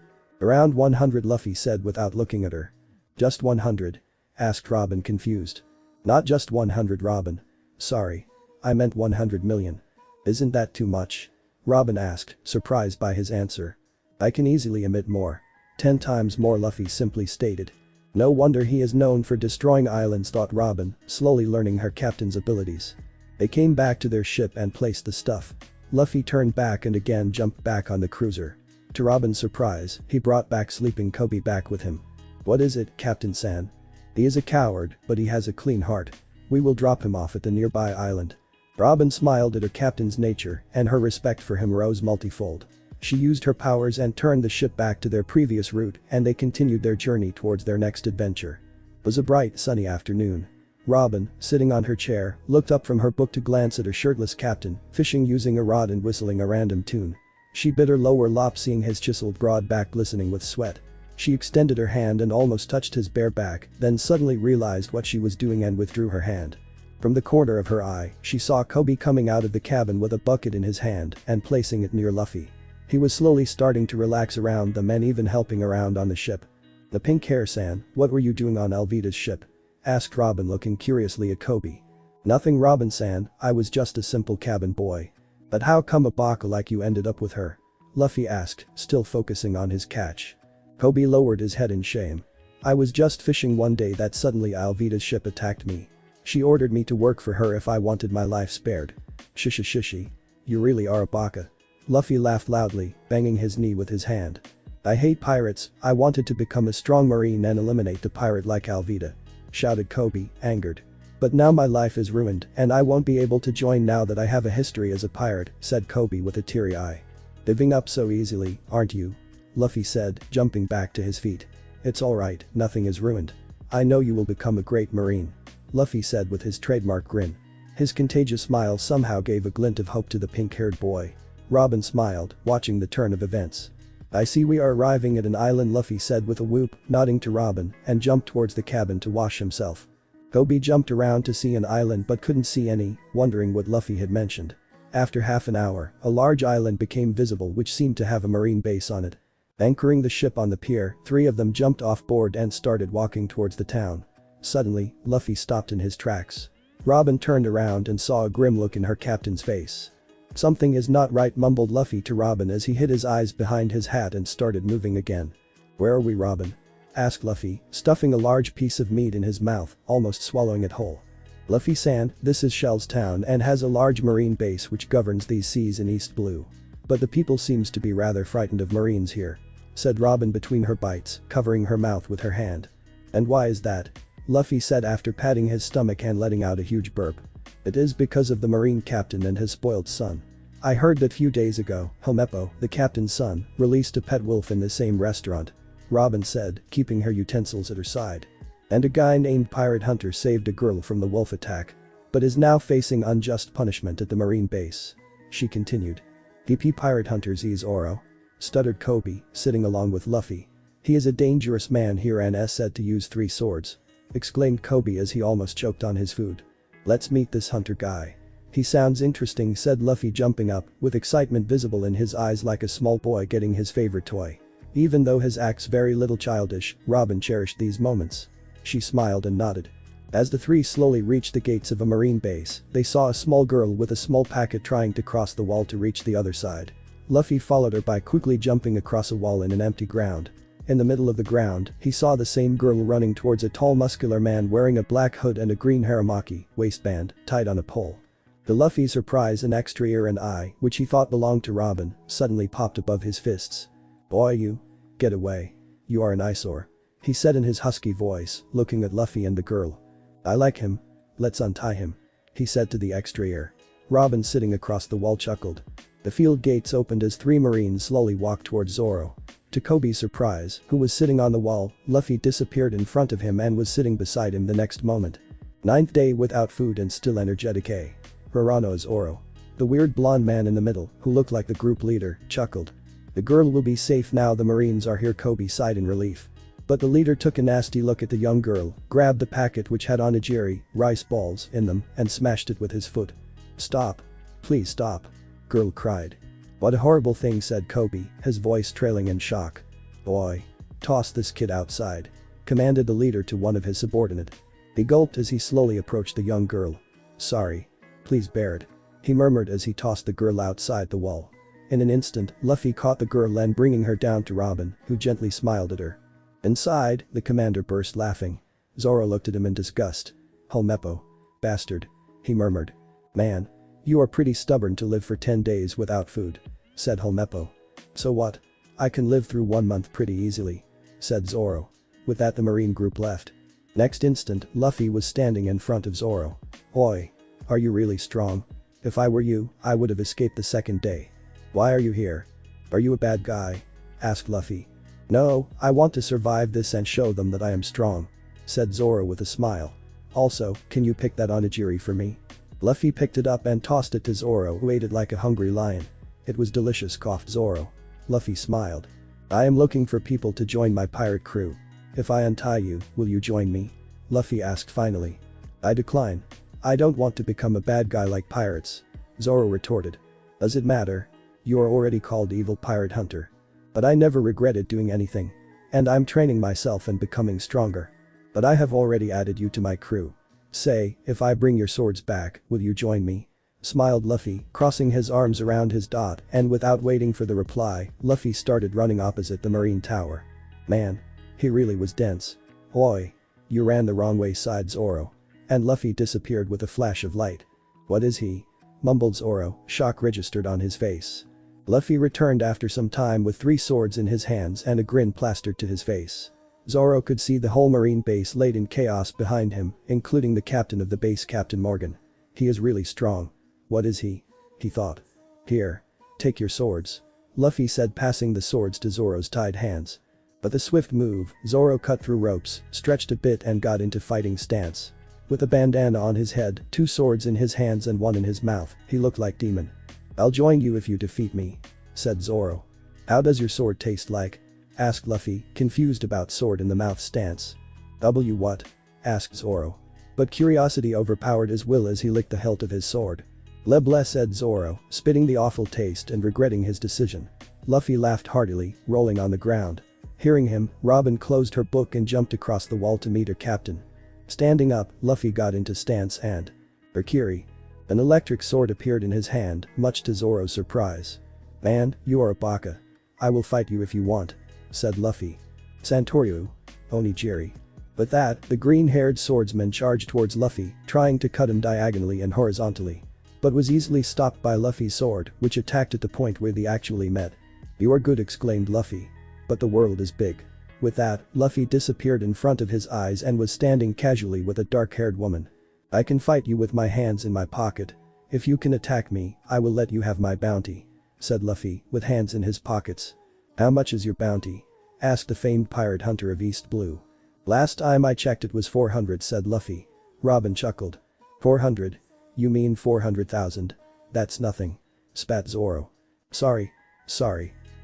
"Around 100, Luffy said without looking at her. "Just 100? asked Robin, confused. "Not just 100, Robin. Sorry. I meant 100 million. "Isn't that too much?" Robin asked, surprised by his answer. "I can easily emit more. 10 times more," Luffy simply stated. No wonder he is known for destroying islands, thought Robin, slowly learning her captain's abilities. They came back to their ship and placed the stuff. Luffy turned back and again jumped back on the cruiser. To Robin's surprise, he brought back sleeping Koby back with him. "What is it, Captain San?" "He is a coward, but he has a clean heart. We will drop him off at the nearby island." Robin smiled at her captain's nature, and her respect for him rose multifold. She used her powers and turned the ship back to their previous route, and they continued their journey towards their next adventure. It was a bright, sunny afternoon. Robin, sitting on her chair, looked up from her book to glance at her shirtless captain, fishing using a rod and whistling a random tune. She bit her lower lip, seeing his chiseled broad back glistening with sweat. She extended her hand and almost touched his bare back, then suddenly realized what she was doing and withdrew her hand. From the corner of her eye, she saw Koby coming out of the cabin with a bucket in his hand and placing it near Luffy. He was slowly starting to relax around them and even helping around on the ship. "The pink hair, San, what were you doing on Alvida's ship?" asked Robin, looking curiously at Koby. Nothing Robin-san, I was just a simple cabin boy. But how come a baka like you ended up with her? Luffy asked, still focusing on his catch. Koby lowered his head in shame. I was just fishing one day that suddenly Alvida's ship attacked me. She ordered me to work for her if I wanted my life spared. Shishi. You really are a baka. Luffy laughed loudly, banging his knee with his hand. I hate pirates, I wanted to become a strong marine and eliminate the pirate like Alvida. Shouted Koby, angered. But now my life is ruined and I won't be able to join now that I have a history as a pirate, said Koby with a teary eye. Giving up so easily, aren't you? Luffy said, jumping back to his feet. It's alright, nothing is ruined. I know you will become a great marine. Luffy said with his trademark grin. His contagious smile somehow gave a glint of hope to the pink-haired boy. Robin smiled, watching the turn of events. I see we are arriving at an island, Luffy said with a whoop, nodding to Robin, and jumped towards the cabin to wash himself. Koby jumped around to see an island but couldn't see any, wondering what Luffy had mentioned. After half an hour, a large island became visible which seemed to have a marine base on it. Anchoring the ship on the pier, 3 of them jumped off board and started walking towards the town. Suddenly, Luffy stopped in his tracks. Robin turned around and saw a grim look in her captain's face. Something is not right, mumbled Luffy to Robin as he hid his eyes behind his hat and started moving again. Where are we, Robin? Asked Luffy, stuffing a large piece of meat in his mouth, almost swallowing it whole. Luffy-san, this is Shell's town and has a large marine base which governs these seas in East Blue. But the people seems to be rather frightened of marines here. Said Robin between her bites, covering her mouth with her hand. And why is that? Luffy said after patting his stomach and letting out a huge burp. It is because of the marine captain and his spoiled son. I heard that few days ago, Helmeppo, the captain's son, released a pet wolf in the same restaurant. Robin said, keeping her utensils at her side. And a guy named Pirate Hunter saved a girl from the wolf attack. But is now facing unjust punishment at the marine base. She continued. DP Pirate Hunter's Zoro? Stuttered Koby, sitting along with Luffy. He is a dangerous man here and is said to use 3 swords. Exclaimed Koby as he almost choked on his food. Let's meet this hunter guy. He sounds interesting, said Luffy, jumping up, with excitement visible in his eyes like a small boy getting his favorite toy. Even though his acts very little childish, Robin cherished these moments. She smiled and nodded. As the 3 slowly reached the gates of a marine base, they saw a small girl with a small packet trying to cross the wall to reach the other side. Luffy followed her by quickly jumping across a wall in an empty ground. In the middle of the ground, he saw the same girl running towards a tall muscular man wearing a black hood and a green haramaki waistband tied on a pole. To Luffy's surprise, an extra ear and eye, which he thought belonged to Robin, suddenly popped above his fists. Boy, you. Get away. You are an eyesore. He said in his husky voice, looking at Luffy and the girl. I like him. Let's untie him. He said to the extra ear. Robin, sitting across the wall, chuckled. The field gates opened as 3 marines slowly walked towards Zoro. To Koby's surprise, who was sitting on the wall, Luffy disappeared in front of him and was sitting beside him the next moment. 9th day without food and still energetic, eh? Hirano Zoro. The weird blonde man in the middle, who looked like the group leader, chuckled. The girl will be safe now the marines are here, Koby sighed in relief. But the leader took a nasty look at the young girl, grabbed the packet which had onigiri, rice balls, in them, and smashed it with his foot. Stop. Please stop. Girl cried. What a horrible thing, said Koby, his voice trailing in shock. Boy. Toss this kid outside. Commanded the leader to one of his subordinate. He gulped as he slowly approached the young girl. Sorry. Please bear it. He murmured as he tossed the girl outside the wall. In an instant, Luffy caught the girl and bringing her down to Robin, who gently smiled at her. Inside, the commander burst laughing. Zoro looked at him in disgust. Helmeppo. Bastard. He murmured. Man. You are pretty stubborn to live for 10 days without food. Said Helmeppo. So what? I can live through 1 month pretty easily. Said Zoro. With that the marine group left. Next instant, Luffy was standing in front of Zoro. Oi. Are you really strong? If I were you, I would have escaped the 2nd day. Why are you here? Are you a bad guy? Asked Luffy. No, I want to survive this and show them that I am strong. Said Zoro with a smile. Also, can you pick that onigiri for me? Luffy picked it up and tossed it to Zoro, who ate it like a hungry lion. It was delicious, coughed Zoro. Luffy smiled. I am looking for people to join my pirate crew. If I untie you, will you join me? Luffy asked finally. I decline. I don't want to become a bad guy like pirates. Zoro retorted. Does it matter? You are already called Evil Pirate Hunter. But I never regretted doing anything. And I'm training myself and becoming stronger. But I have already added you to my crew. Say, if I bring your swords back, will you join me? Smiled Luffy, crossing his arms around his dot, and without waiting for the reply, Luffy started running opposite the marine tower. Man. He really was dense. Oi. You ran the wrong way, sighed Zoro. And Luffy disappeared with a flash of light. What is he? Mumbled Zoro, shock registered on his face. Luffy returned after some time with 3 swords in his hands and a grin plastered to his face. Zoro could see the whole marine base laid in chaos behind him, including the captain of the base, Captain Morgan. He is really strong. What is he? He thought. Here. Take your swords. Luffy said, passing the swords to Zoro's tied hands. But the swift move, Zoro cut through ropes, stretched a bit and got into fighting stance. With a bandana on his head, 2 swords in his hands and 1 in his mouth, he looked like demon. I'll join you if you defeat me, said Zoro. How does your sword taste like? Asked Luffy, confused about sword in the mouth stance. What? Asked Zoro. But curiosity overpowered his will as he licked the hilt of his sword. Le bleu, said Zoro, spitting the awful taste and regretting his decision. Luffy laughed heartily, rolling on the ground. Hearing him, Robin closed her book and jumped across the wall to meet her captain. Standing up, Luffy got into stance and… Berkiri. An electric sword appeared in his hand, much to Zoro's surprise. Man, you are a baka. I will fight you if you want, said Luffy. Santoryu. Onigiri. With that, the green-haired swordsman charged towards Luffy, trying to cut him diagonally and horizontally. But was easily stopped by Luffy's sword, which attacked at the point where they actually met. You are good, exclaimed Luffy. But the world is big. With that, Luffy disappeared in front of his eyes and was standing casually with a dark-haired woman. I can fight you with my hands in my pocket. If you can attack me, I will let you have my bounty, said Luffy, with hands in his pockets. How much is your bounty? Asked the famed pirate hunter of East Blue. Last time I checked it was 400, said Luffy. Robin chuckled. 400? You mean 400,000? That's nothing. Spat Zoro. Sorry.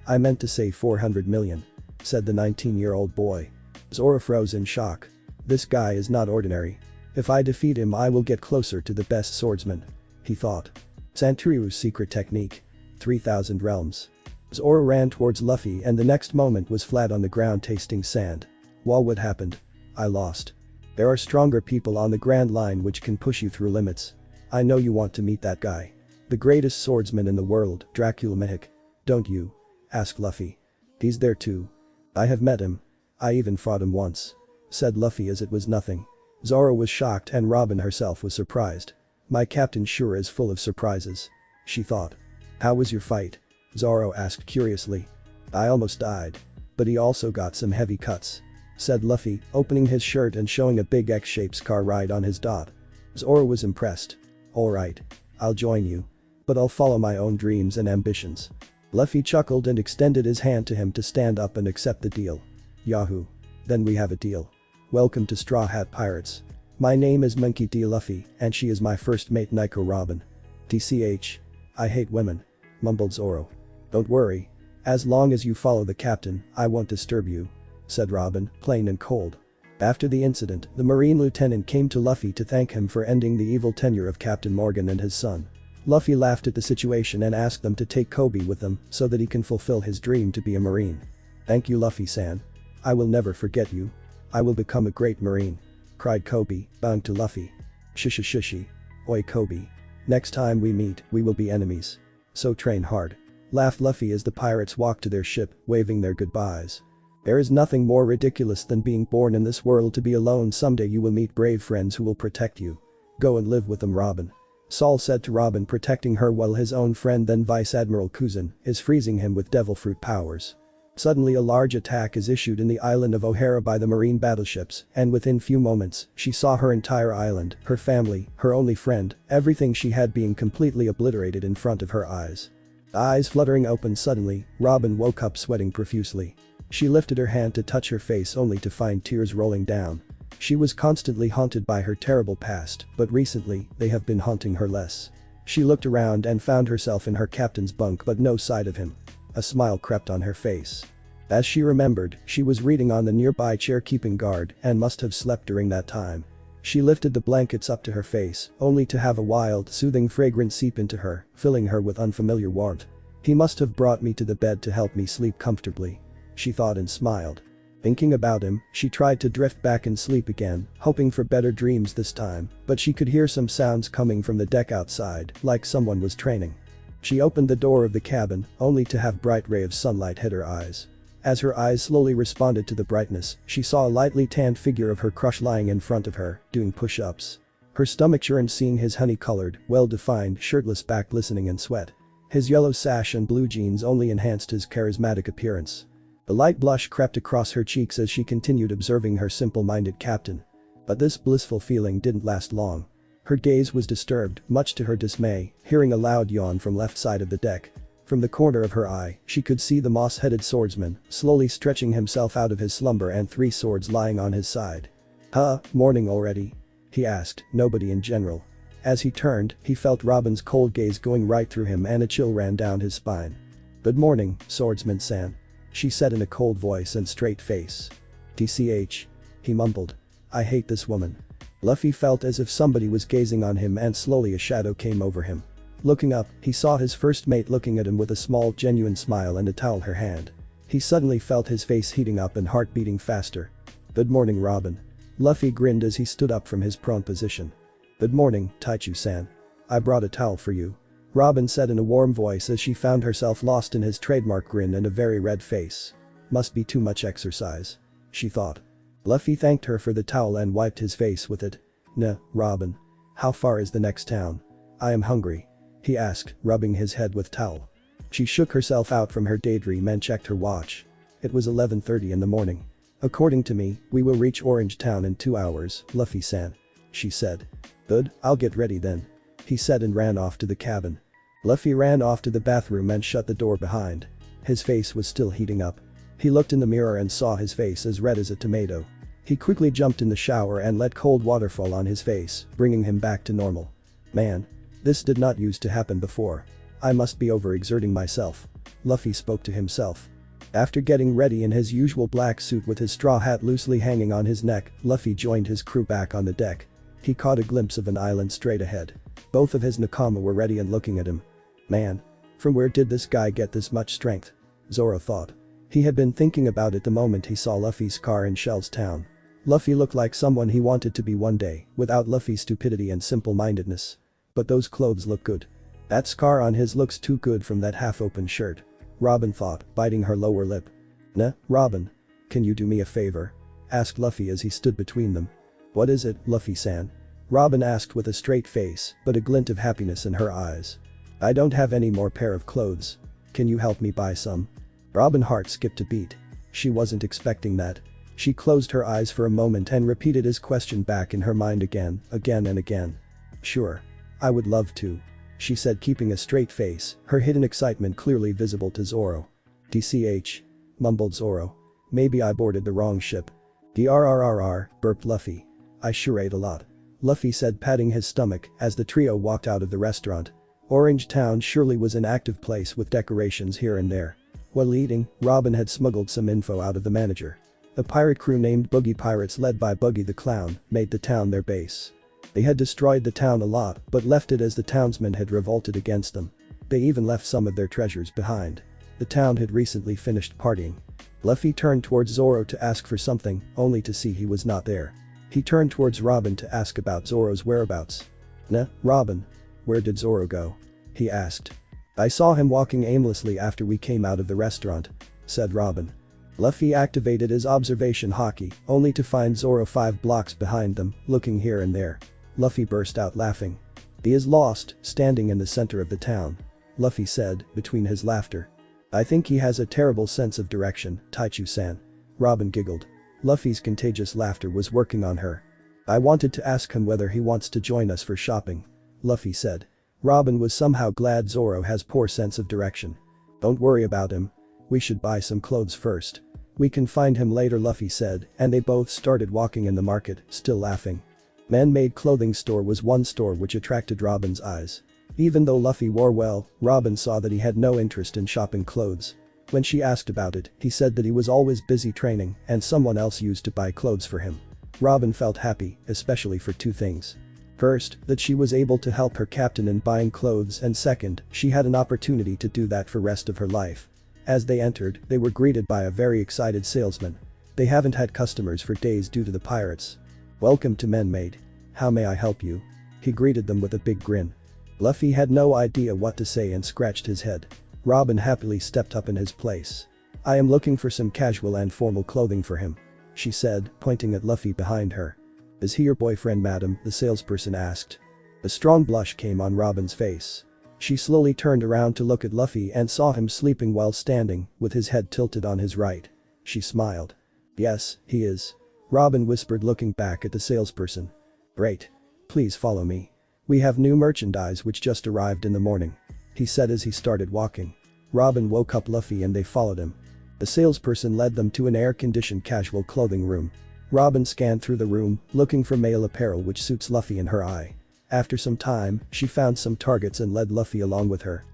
I meant to say 400 million, said the 19-year-old boy. Zoro froze in shock. This guy is not ordinary. If I defeat him, I will get closer to the best swordsman, he thought. Santoryu's secret technique. 3,000 realms. Zoro ran towards Luffy and the next moment was flat on the ground tasting sand. Well, what happened? I lost. There are stronger people on the Grand Line which can push you through limits. I know you want to meet that guy. The greatest swordsman in the world, Dracula Mihik. Don't you? Asked Luffy. He's there too. I have met him. I even fought him once, said Luffy as it was nothing. Zoro was shocked and Robin herself was surprised. My captain sure is full of surprises, she thought. How was your fight? Zoro asked curiously. I almost died. But he also got some heavy cuts, said Luffy, opening his shirt and showing a big X-shaped scar right on his dot. Zoro was impressed. Alright. I'll join you. But I'll follow my own dreams and ambitions. Luffy chuckled and extended his hand to him to stand up and accept the deal. Yahoo. Then we have a deal. Welcome to Straw Hat Pirates. My name is Monkey D. Luffy and she is my first mate Nico Robin. TCH. I hate women, mumbled Zoro. Don't worry. As long as you follow the captain, I won't disturb you, said Robin, plain and cold. After the incident, the Marine lieutenant came to Luffy to thank him for ending the evil tenure of Captain Morgan and his son. Luffy laughed at the situation and asked them to take Koby with them so that he can fulfill his dream to be a Marine. Thank you, Luffy-san. I will never forget you. I will become a great Marine, cried Koby, bowing to Luffy. Shushi. Oi Koby. Next time we meet, we will be enemies. So train hard. Laughed Luffy as the pirates walked to their ship, waving their goodbyes. There is nothing more ridiculous than being born in this world to be alone. Someday you will meet brave friends who will protect you. Go and live with them, Robin. Saul said to Robin, protecting her while his own friend, then Vice Admiral Kuzan, is freezing him with devil fruit powers. Suddenly a large attack is issued in the island of O'Hara by the marine battleships, and within few moments, she saw her entire island, her family, her only friend, everything she had being completely obliterated in front of her eyes. Eyes fluttering open suddenly, Robin woke up sweating profusely. She lifted her hand to touch her face only to find tears rolling down. She was constantly haunted by her terrible past, but recently, they have been haunting her less. She looked around and found herself in her captain's bunk but no sight of him. A smile crept on her face. As she remembered, she was reading on the nearby chair, keeping guard, and must have slept during that time. She lifted the blankets up to her face, only to have a wild, soothing fragrance seep into her, filling her with unfamiliar warmth. He must have brought me to the bed to help me sleep comfortably, she thought and smiled. Thinking about him, she tried to drift back in sleep again, hoping for better dreams this time, but she could hear some sounds coming from the deck outside, like someone was training. She opened the door of the cabin, only to have bright ray of sunlight hit her eyes. As her eyes slowly responded to the brightness, she saw a lightly tanned figure of her crush lying in front of her, doing push-ups. Her stomach churned seeing his honey-colored, well-defined, shirtless back glistening in sweat. His yellow sash and blue jeans only enhanced his charismatic appearance. A light blush crept across her cheeks as she continued observing her simple-minded captain. But this blissful feeling didn't last long. Her gaze was disturbed, much to her dismay, hearing a loud yawn from left side of the deck. From the corner of her eye, she could see the moss-headed swordsman, slowly stretching himself out of his slumber and 3 swords lying on his side. "Huh, morning already?" he asked, nobody in general. As he turned, he felt Robin's cold gaze going right through him and a chill ran down his spine. "Good morning, swordsman-san," she said in a cold voice and straight face. "TCH," he mumbled. "I hate this woman." Luffy felt as if somebody was gazing on him and slowly a shadow came over him. Looking up, he saw his first mate looking at him with a small genuine smile and a towel her hand. He suddenly felt his face heating up and heart beating faster. "Good morning, Robin." Luffy grinned as he stood up from his prone position. "Good morning, Taichu-san. I brought a towel for you," Robin said in a warm voice as she found herself lost in his trademark grin and a very red face. Must be too much exercise, she thought. Luffy thanked her for the towel and wiped his face with it. "Nah, Robin. How far is the next town?" "I am hungry," he asked, rubbing his head with towel. She shook herself out from her daydream and checked her watch. It was 11:30 in the morning. "According to me, we will reach Orange Town in 2 hours, Luffy-san," she said. "Good, I'll get ready then," he said and ran off to the cabin. Luffy ran off to the bathroom and shut the door behind. His face was still heating up. He looked in the mirror and saw his face as red as a tomato. He quickly jumped in the shower and let cold water fall on his face, bringing him back to normal. "Man. This did not used to happen before. I must be overexerting myself," Luffy spoke to himself. After getting ready in his usual black suit with his straw hat loosely hanging on his neck, Luffy joined his crew back on the deck. He caught a glimpse of an island straight ahead. Both of his nakama were ready and looking at him. Man. From where did this guy get this much strength? Zoro thought. He had been thinking about it the moment he saw Luffy's car in Shell's town. Luffy looked like someone he wanted to be one day, without Luffy's stupidity and simple-mindedness. But those clothes look good. That scar on his looks too good from that half-open shirt, Robin thought, biting her lower lip. "Nah, Robin. Can you do me a favor?" asked Luffy as he stood between them. "What is it, Luffy-san?" Robin asked with a straight face, but a glint of happiness in her eyes. "I don't have any more pair of clothes. Can you help me buy some?" Robin's heart skipped a beat. She wasn't expecting that. She closed her eyes for a moment and repeated his question back in her mind again and again. "Sure. I would love to," she said keeping a straight face, her hidden excitement clearly visible to Zoro. "TCH," mumbled Zoro. "Maybe I boarded the wrong ship." "Drrrr," burped Luffy. "I sure ate a lot," Luffy said patting his stomach as the trio walked out of the restaurant. Orange Town surely was an active place with decorations here and there. While eating, Robin had smuggled some info out of the manager. A pirate crew named Boogie Pirates led by Buggy the Clown made the town their base. They had destroyed the town a lot but left it as the townsmen had revolted against them. They even left some of their treasures behind. The town had recently finished partying. Luffy turned towards Zoro to ask for something, only to see he was not there. He turned towards Robin to ask about Zoro's whereabouts. "Nah, Robin. Where did Zoro go?" he asked. "I saw him walking aimlessly after we came out of the restaurant," said Robin. Luffy activated his observation haki, only to find Zoro 5 blocks behind them, looking here and there. Luffy burst out laughing. "He is lost, standing in the center of the town," Luffy said, between his laughter. "I think he has a terrible sense of direction, Taichu-san." Robin giggled. Luffy's contagious laughter was working on her. "I wanted to ask him whether he wants to join us for shopping," Luffy said. Robin was somehow glad Zoro has poor sense of direction. "Don't worry about him. We should buy some clothes first. We can find him later," Luffy said, and they both started walking in the market, still laughing. Man-made clothing store was one store which attracted Robin's eyes. Even though Luffy wore well, Robin saw that he had no interest in shopping clothes. When she asked about it, he said that he was always busy training and someone else used to buy clothes for him. Robin felt happy, especially for 2 things. First, that she was able to help her captain in buying clothes, and second, she had an opportunity to do that for rest of her life. As they entered, they were greeted by a very excited salesman. They haven't had customers for days due to the pirates. Welcome to Menmaid. How may I help you? He greeted them with a big grin. Luffy had no idea what to say and scratched his head. Robin happily stepped up in his place. I am looking for some casual and formal clothing for him, she said, pointing at Luffy behind her. Is he your boyfriend, madam? The salesperson asked. A strong blush came on Robin's face. She slowly turned around to look at Luffy and saw him sleeping while standing, with his head tilted on his right. She smiled. Yes, he is. Robin whispered, looking back at the salesperson. Great. Please follow me. We have new merchandise which just arrived in the morning, he said as he started walking. Robin woke up Luffy and they followed him. The salesperson led them to an air-conditioned casual clothing room. Robin scanned through the room, looking for male apparel which suits Luffy in her eye. After some time, she found some targets and led Luffy along with her.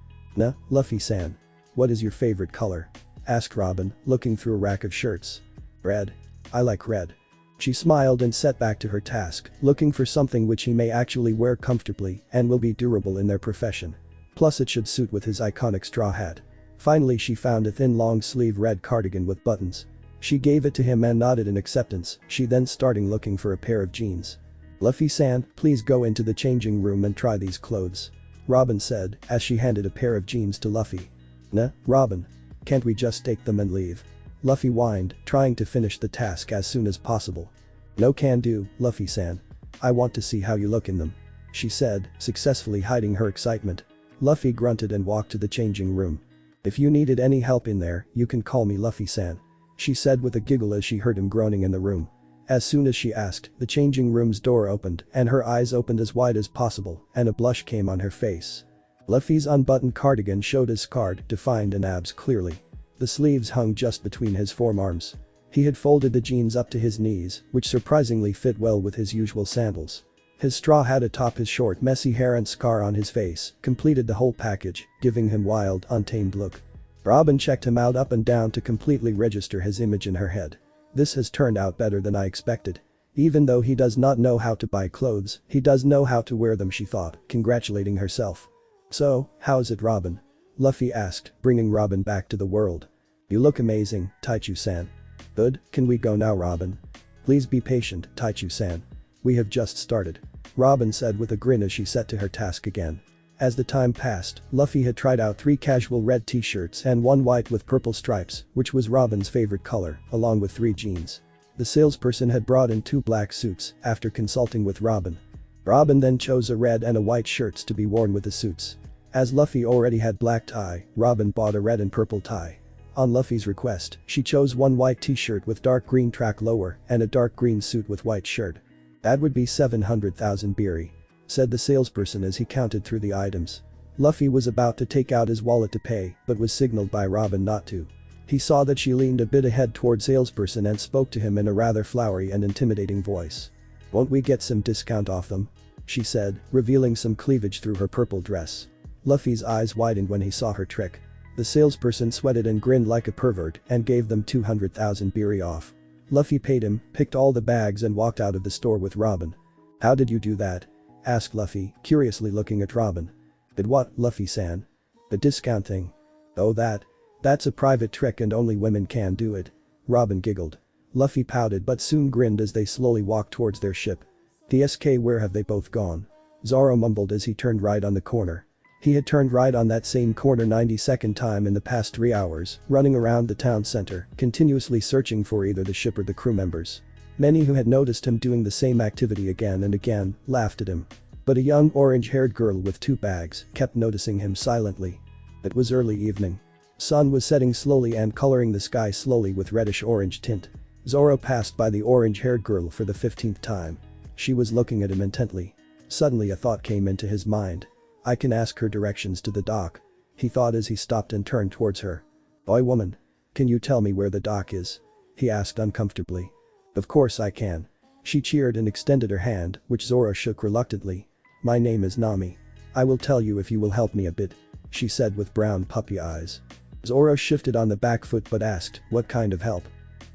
Luffy-san. What is your favorite color? Asked Robin, looking through a rack of shirts. Red. I like red. She smiled and set back to her task, looking for something which he may actually wear comfortably and will be durable in their profession. Plus it should suit with his iconic straw hat. Finally she found a thin long-sleeve red cardigan with buttons. She gave it to him and nodded in acceptance. She then started looking for a pair of jeans. Luffy-san, please go into the changing room and try these clothes, Robin said as she handed a pair of jeans to Luffy. Robin. Can't we just take them and leave? Luffy whined, trying to finish the task as soon as possible. No can do, Luffy-san. I want to see how you look in them, she said, successfully hiding her excitement. Luffy grunted and walked to the changing room. If you needed any help in there, you can call me Luffy-san, she said with a giggle as she heard him groaning in the room. As soon as she asked, the changing room's door opened and her eyes opened as wide as possible and a blush came on her face. Luffy's unbuttoned cardigan showed his scarred, defined and abs clearly. The sleeves hung just between his forearms. He had folded the jeans up to his knees, which surprisingly fit well with his usual sandals. His straw hat atop his short messy hair and scar on his face completed the whole package, giving him wild, untamed look. Robin checked him out up and down to completely register his image in her head. This has turned out better than I expected. Even though he does not know how to buy clothes, he does know how to wear them, she thought, congratulating herself. So, how's it, Robin? Luffy asked, bringing Robin back to the world. You look amazing, Taichu-san. Good, can we go now, Robin? Please be patient, Taichu-san. We have just started, Robin said with a grin as she set to her task again. As the time passed, Luffy had tried out 3 casual red t-shirts and 1 white with purple stripes, which was Robin's favorite color, along with 3 jeans. The salesperson had brought in 2 black suits after consulting with Robin. Robin then chose a red and a white shirts to be worn with the suits. As Luffy already had black tie, Robin bought a red and purple tie. On Luffy's request, she chose 1 white t-shirt with dark green track lower and a dark green suit with white shirt. That would be 700,000 biri, said the salesperson as he counted through the items. Luffy was about to take out his wallet to pay but was signaled by Robin not to. He saw that she leaned a bit ahead toward salesperson and spoke to him in a rather flowery and intimidating voice. Won't we get some discount off them? She said, revealing some cleavage through her purple dress. Luffy's eyes widened when he saw her trick. The salesperson sweated and grinned like a pervert and gave them 200,000 biri off. Luffy paid him, picked all the bags and walked out of the store with Robin. How did you do that? Asked Luffy, curiously looking at Robin. Did what, Luffy-san? The discount thing. Oh that's a private trick and only women can do it. Robin giggled. Luffy pouted but soon grinned as they slowly walked towards their ship. TSK, where have they both gone? Zoro mumbled as he turned right on the corner. He had turned right on that same corner 92nd time in the past 3 hours, running around the town center, continuously searching for either the ship or the crew members. Many who had noticed him doing the same activity again and again laughed at him. But a young orange-haired girl with 2 bags kept noticing him silently. It was early evening. Sun was setting slowly and coloring the sky slowly with reddish-orange tint. Zoro passed by the orange-haired girl for the 15th time. She was looking at him intently. Suddenly a thought came into his mind. I can ask her directions to the dock, he thought as he stopped and turned towards her. Oi woman. Can you tell me where the dock is? He asked uncomfortably. Of course I can. She cheered and extended her hand, which Zoro shook reluctantly. My name is Nami. I will tell you if you will help me a bit, she said with brown puppy eyes. Zoro shifted on the back foot but asked, what kind of help?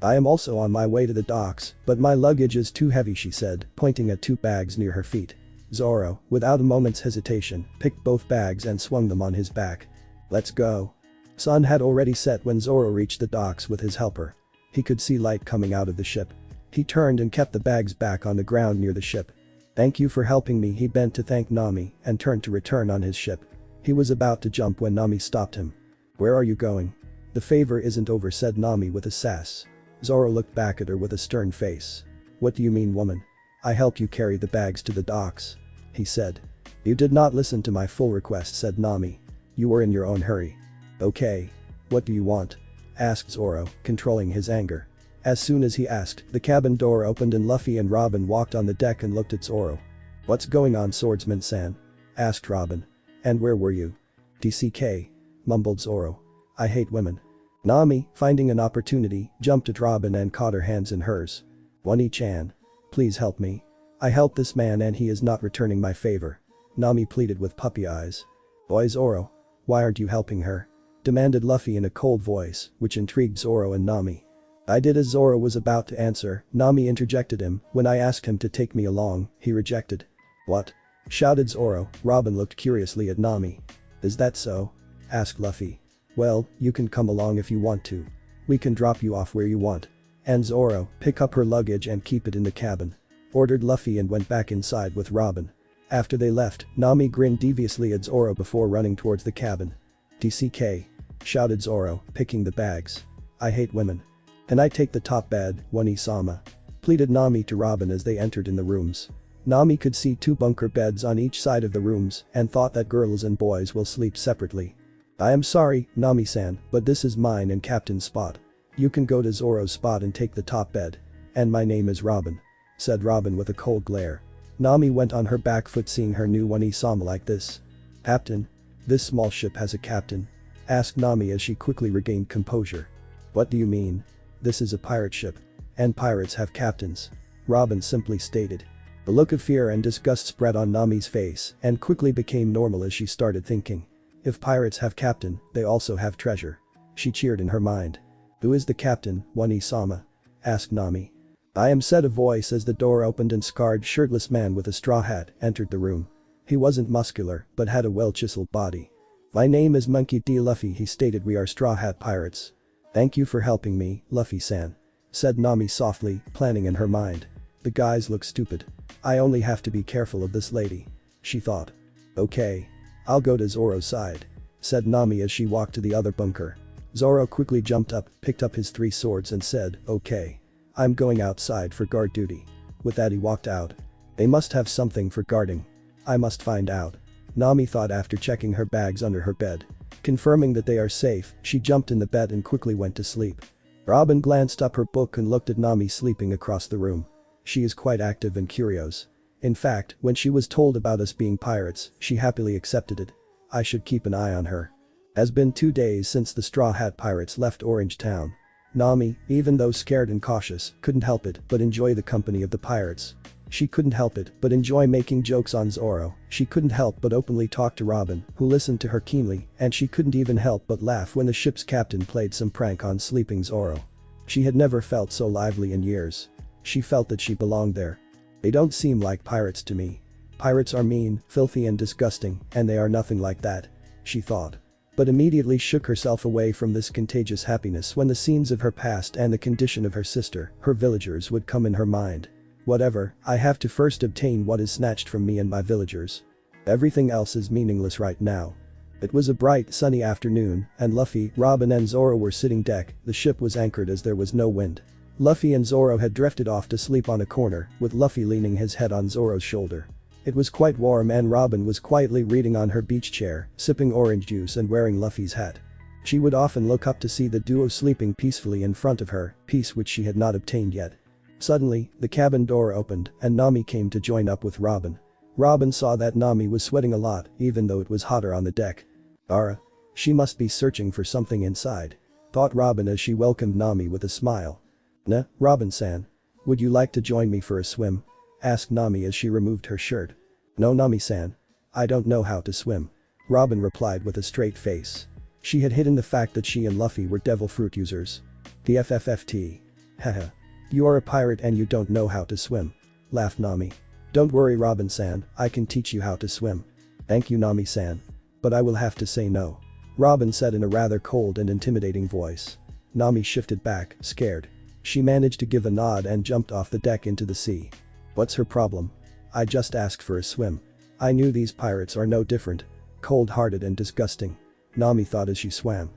I am also on my way to the docks, but my luggage is too heavy, she said, pointing at 2 bags near her feet. Zoro, without a moment's hesitation, picked both bags and swung them on his back. Let's go. Sun had already set when Zoro reached the docks with his helper. He could see light coming out of the ship. He turned and kept the bags back on the ground near the ship. "Thank you for helping me." He bent to thank Nami and turned to return on his ship. He was about to jump when Nami stopped him. "Where are you going?" "The favor isn't over," said Nami with a sass. Zoro looked back at her with a stern face. "What do you mean, woman?" "I helped you carry the bags to the docks," he said. "You did not listen to my full request," said Nami. "You were in your own hurry." "Okay. What do you want?" asked Zoro, controlling his anger. As soon as he asked, the cabin door opened and Luffy and Robin walked on the deck and looked at Zoro. "What's going on, swordsman-san?" asked Robin. "And where were you?" "TCK," mumbled Zoro. "I hate women." Nami, finding an opportunity, jumped at Robin and caught her hands in hers. "Wani-chan. Please help me. I helped this man and he is not returning my favor," Nami pleaded with puppy eyes. "Boy Zoro. Why aren't you helping her?" demanded Luffy in a cold voice, which intrigued Zoro and Nami. "I did," as Zoro was about to answer, Nami interjected him. "When I asked him to take me along, he rejected." "What?" shouted Zoro. Robin looked curiously at Nami. "Is that so?" asked Luffy. "Well, you can come along if you want to. We can drop you off where you want. And Zoro, pick up her luggage and keep it in the cabin," ordered Luffy and went back inside with Robin. After they left, Nami grinned deviously at Zoro before running towards the cabin. "TCK," shouted Zoro, picking the bags. "I hate women. Can I take the top bed, Wani-sama?" pleaded Nami to Robin as they entered in the rooms. Nami could see 2 bunker beds on each side of the rooms and thought that girls and boys will sleep separately. "I am sorry, Nami-san, but this is mine and Captain's spot. You can go to Zoro's spot and take the top bed. And my name is Robin," said Robin with a cold glare. Nami went on her back foot seeing her new Wani-sama like this. "Captain? This small ship has a captain?" asked Nami as she quickly regained composure. "What do you mean? This is a pirate ship. And pirates have captains," Robin simply stated. The look of fear and disgust spread on Nami's face and quickly became normal as she started thinking. If pirates have captain, they also have treasure. She cheered in her mind. "Who is the captain, Wani-sama?" asked Nami. "I am," said a voice as the door opened and scarred shirtless man with a straw hat entered the room. He wasn't muscular but had a well-chiseled body. "My name is Monkey D. Luffy," he stated. "We are Straw Hat Pirates." "Thank you for helping me, Luffy-san," said Nami softly, planning in her mind. "The guys look stupid. I only have to be careful of this lady," she thought. "Okay. I'll go to Zoro's side," said Nami as she walked to the other bunker. Zoro quickly jumped up, picked up his 3 swords and said, "Okay. I'm going outside for guard duty." With that he walked out. They must have something for guarding. I must find out, Nami thought after checking her bags under her bed. Confirming that they are safe, she jumped in the bed and quickly went to sleep. Robin glanced up her book and looked at Nami sleeping across the room. She is quite active and curious. In fact, when she was told about us being pirates, she happily accepted it. I should keep an eye on her. Has been 2 days since the Straw Hat Pirates left Orange Town. Nami, even though scared and cautious, couldn't help it but enjoy the company of the pirates. She couldn't help it but enjoy making jokes on Zoro. She couldn't help but openly talk to Robin, who listened to her keenly, and she couldn't even help but laugh when the ship's captain played some prank on sleeping Zoro. She had never felt so lively in years. She felt that she belonged there. They don't seem like pirates to me. Pirates are mean, filthy and disgusting, and they are nothing like that, she thought. But immediately shook herself away from this contagious happiness when the scenes of her past and the condition of her sister, her villagers, would come in her mind. Whatever, I have to first obtain what is snatched from me and my villagers. Everything else is meaningless right now. It was a bright, sunny afternoon, and Luffy, Robin and Zoro were sitting deck. The ship was anchored as there was no wind. Luffy and Zoro had drifted off to sleep on a corner, with Luffy leaning his head on Zoro's shoulder. It was quite warm and Robin was quietly reading on her beach chair, sipping orange juice and wearing Luffy's hat. She would often look up to see the duo sleeping peacefully in front of her, peace which she had not obtained yet. Suddenly, the cabin door opened and Nami came to join up with Robin. Robin saw that Nami was sweating a lot, even though it was hotter on the deck. Ara. She must be searching for something inside, thought Robin as she welcomed Nami with a smile. "Nah, Robin-san. Would you like to join me for a swim?" asked Nami as she removed her shirt. "No, Nami-san. I don't know how to swim," Robin replied with a straight face. She had hidden the fact that she and Luffy were devil fruit users. "DFFFT. Haha. You are a pirate and you don't know how to swim," laughed Nami. "Don't worry, Robin-san, I can teach you how to swim." "Thank you, Nami-san. But I will have to say no," Robin said in a rather cold and intimidating voice. Nami shifted back, scared. She managed to give a nod and jumped off the deck into the sea. What's her problem? I just asked for a swim. I knew these pirates are no different. Cold-hearted and disgusting. Nami thought as she swam.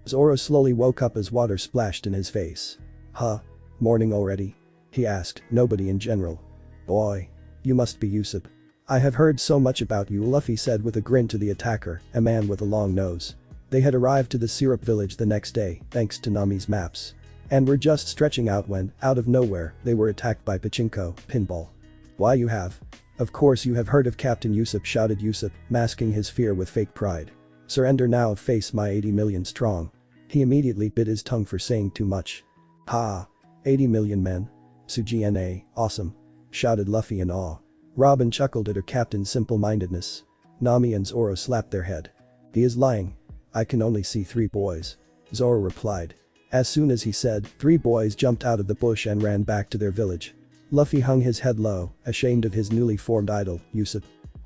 Zoro slowly woke up as water splashed in his face. Huh? Morning already? He asked. Nobody in general. Boy. You must be Usopp. I have heard so much about you, Luffy said with a grin to the attacker, a man with a long nose. They had arrived to the syrup village the next day, thanks to Nami's maps. And were just stretching out when, out of nowhere, they were attacked by pachinko, pinball. Why you have? Of course you have heard of Captain Usopp, shouted Usopp, masking his fear with fake pride. Surrender now, face my 80 million strong. He immediately bit his tongue for saying too much. Ha! 80 million men? Sugna, awesome. Shouted Luffy in awe. Robin chuckled at her captain's simple-mindedness. Nami and Zoro slapped their head. He is lying. I can only see 3 boys. Zoro replied. As soon as he said, 3 boys jumped out of the bush and ran back to their village. Luffy hung his head low, ashamed of his newly formed idol, Usopp.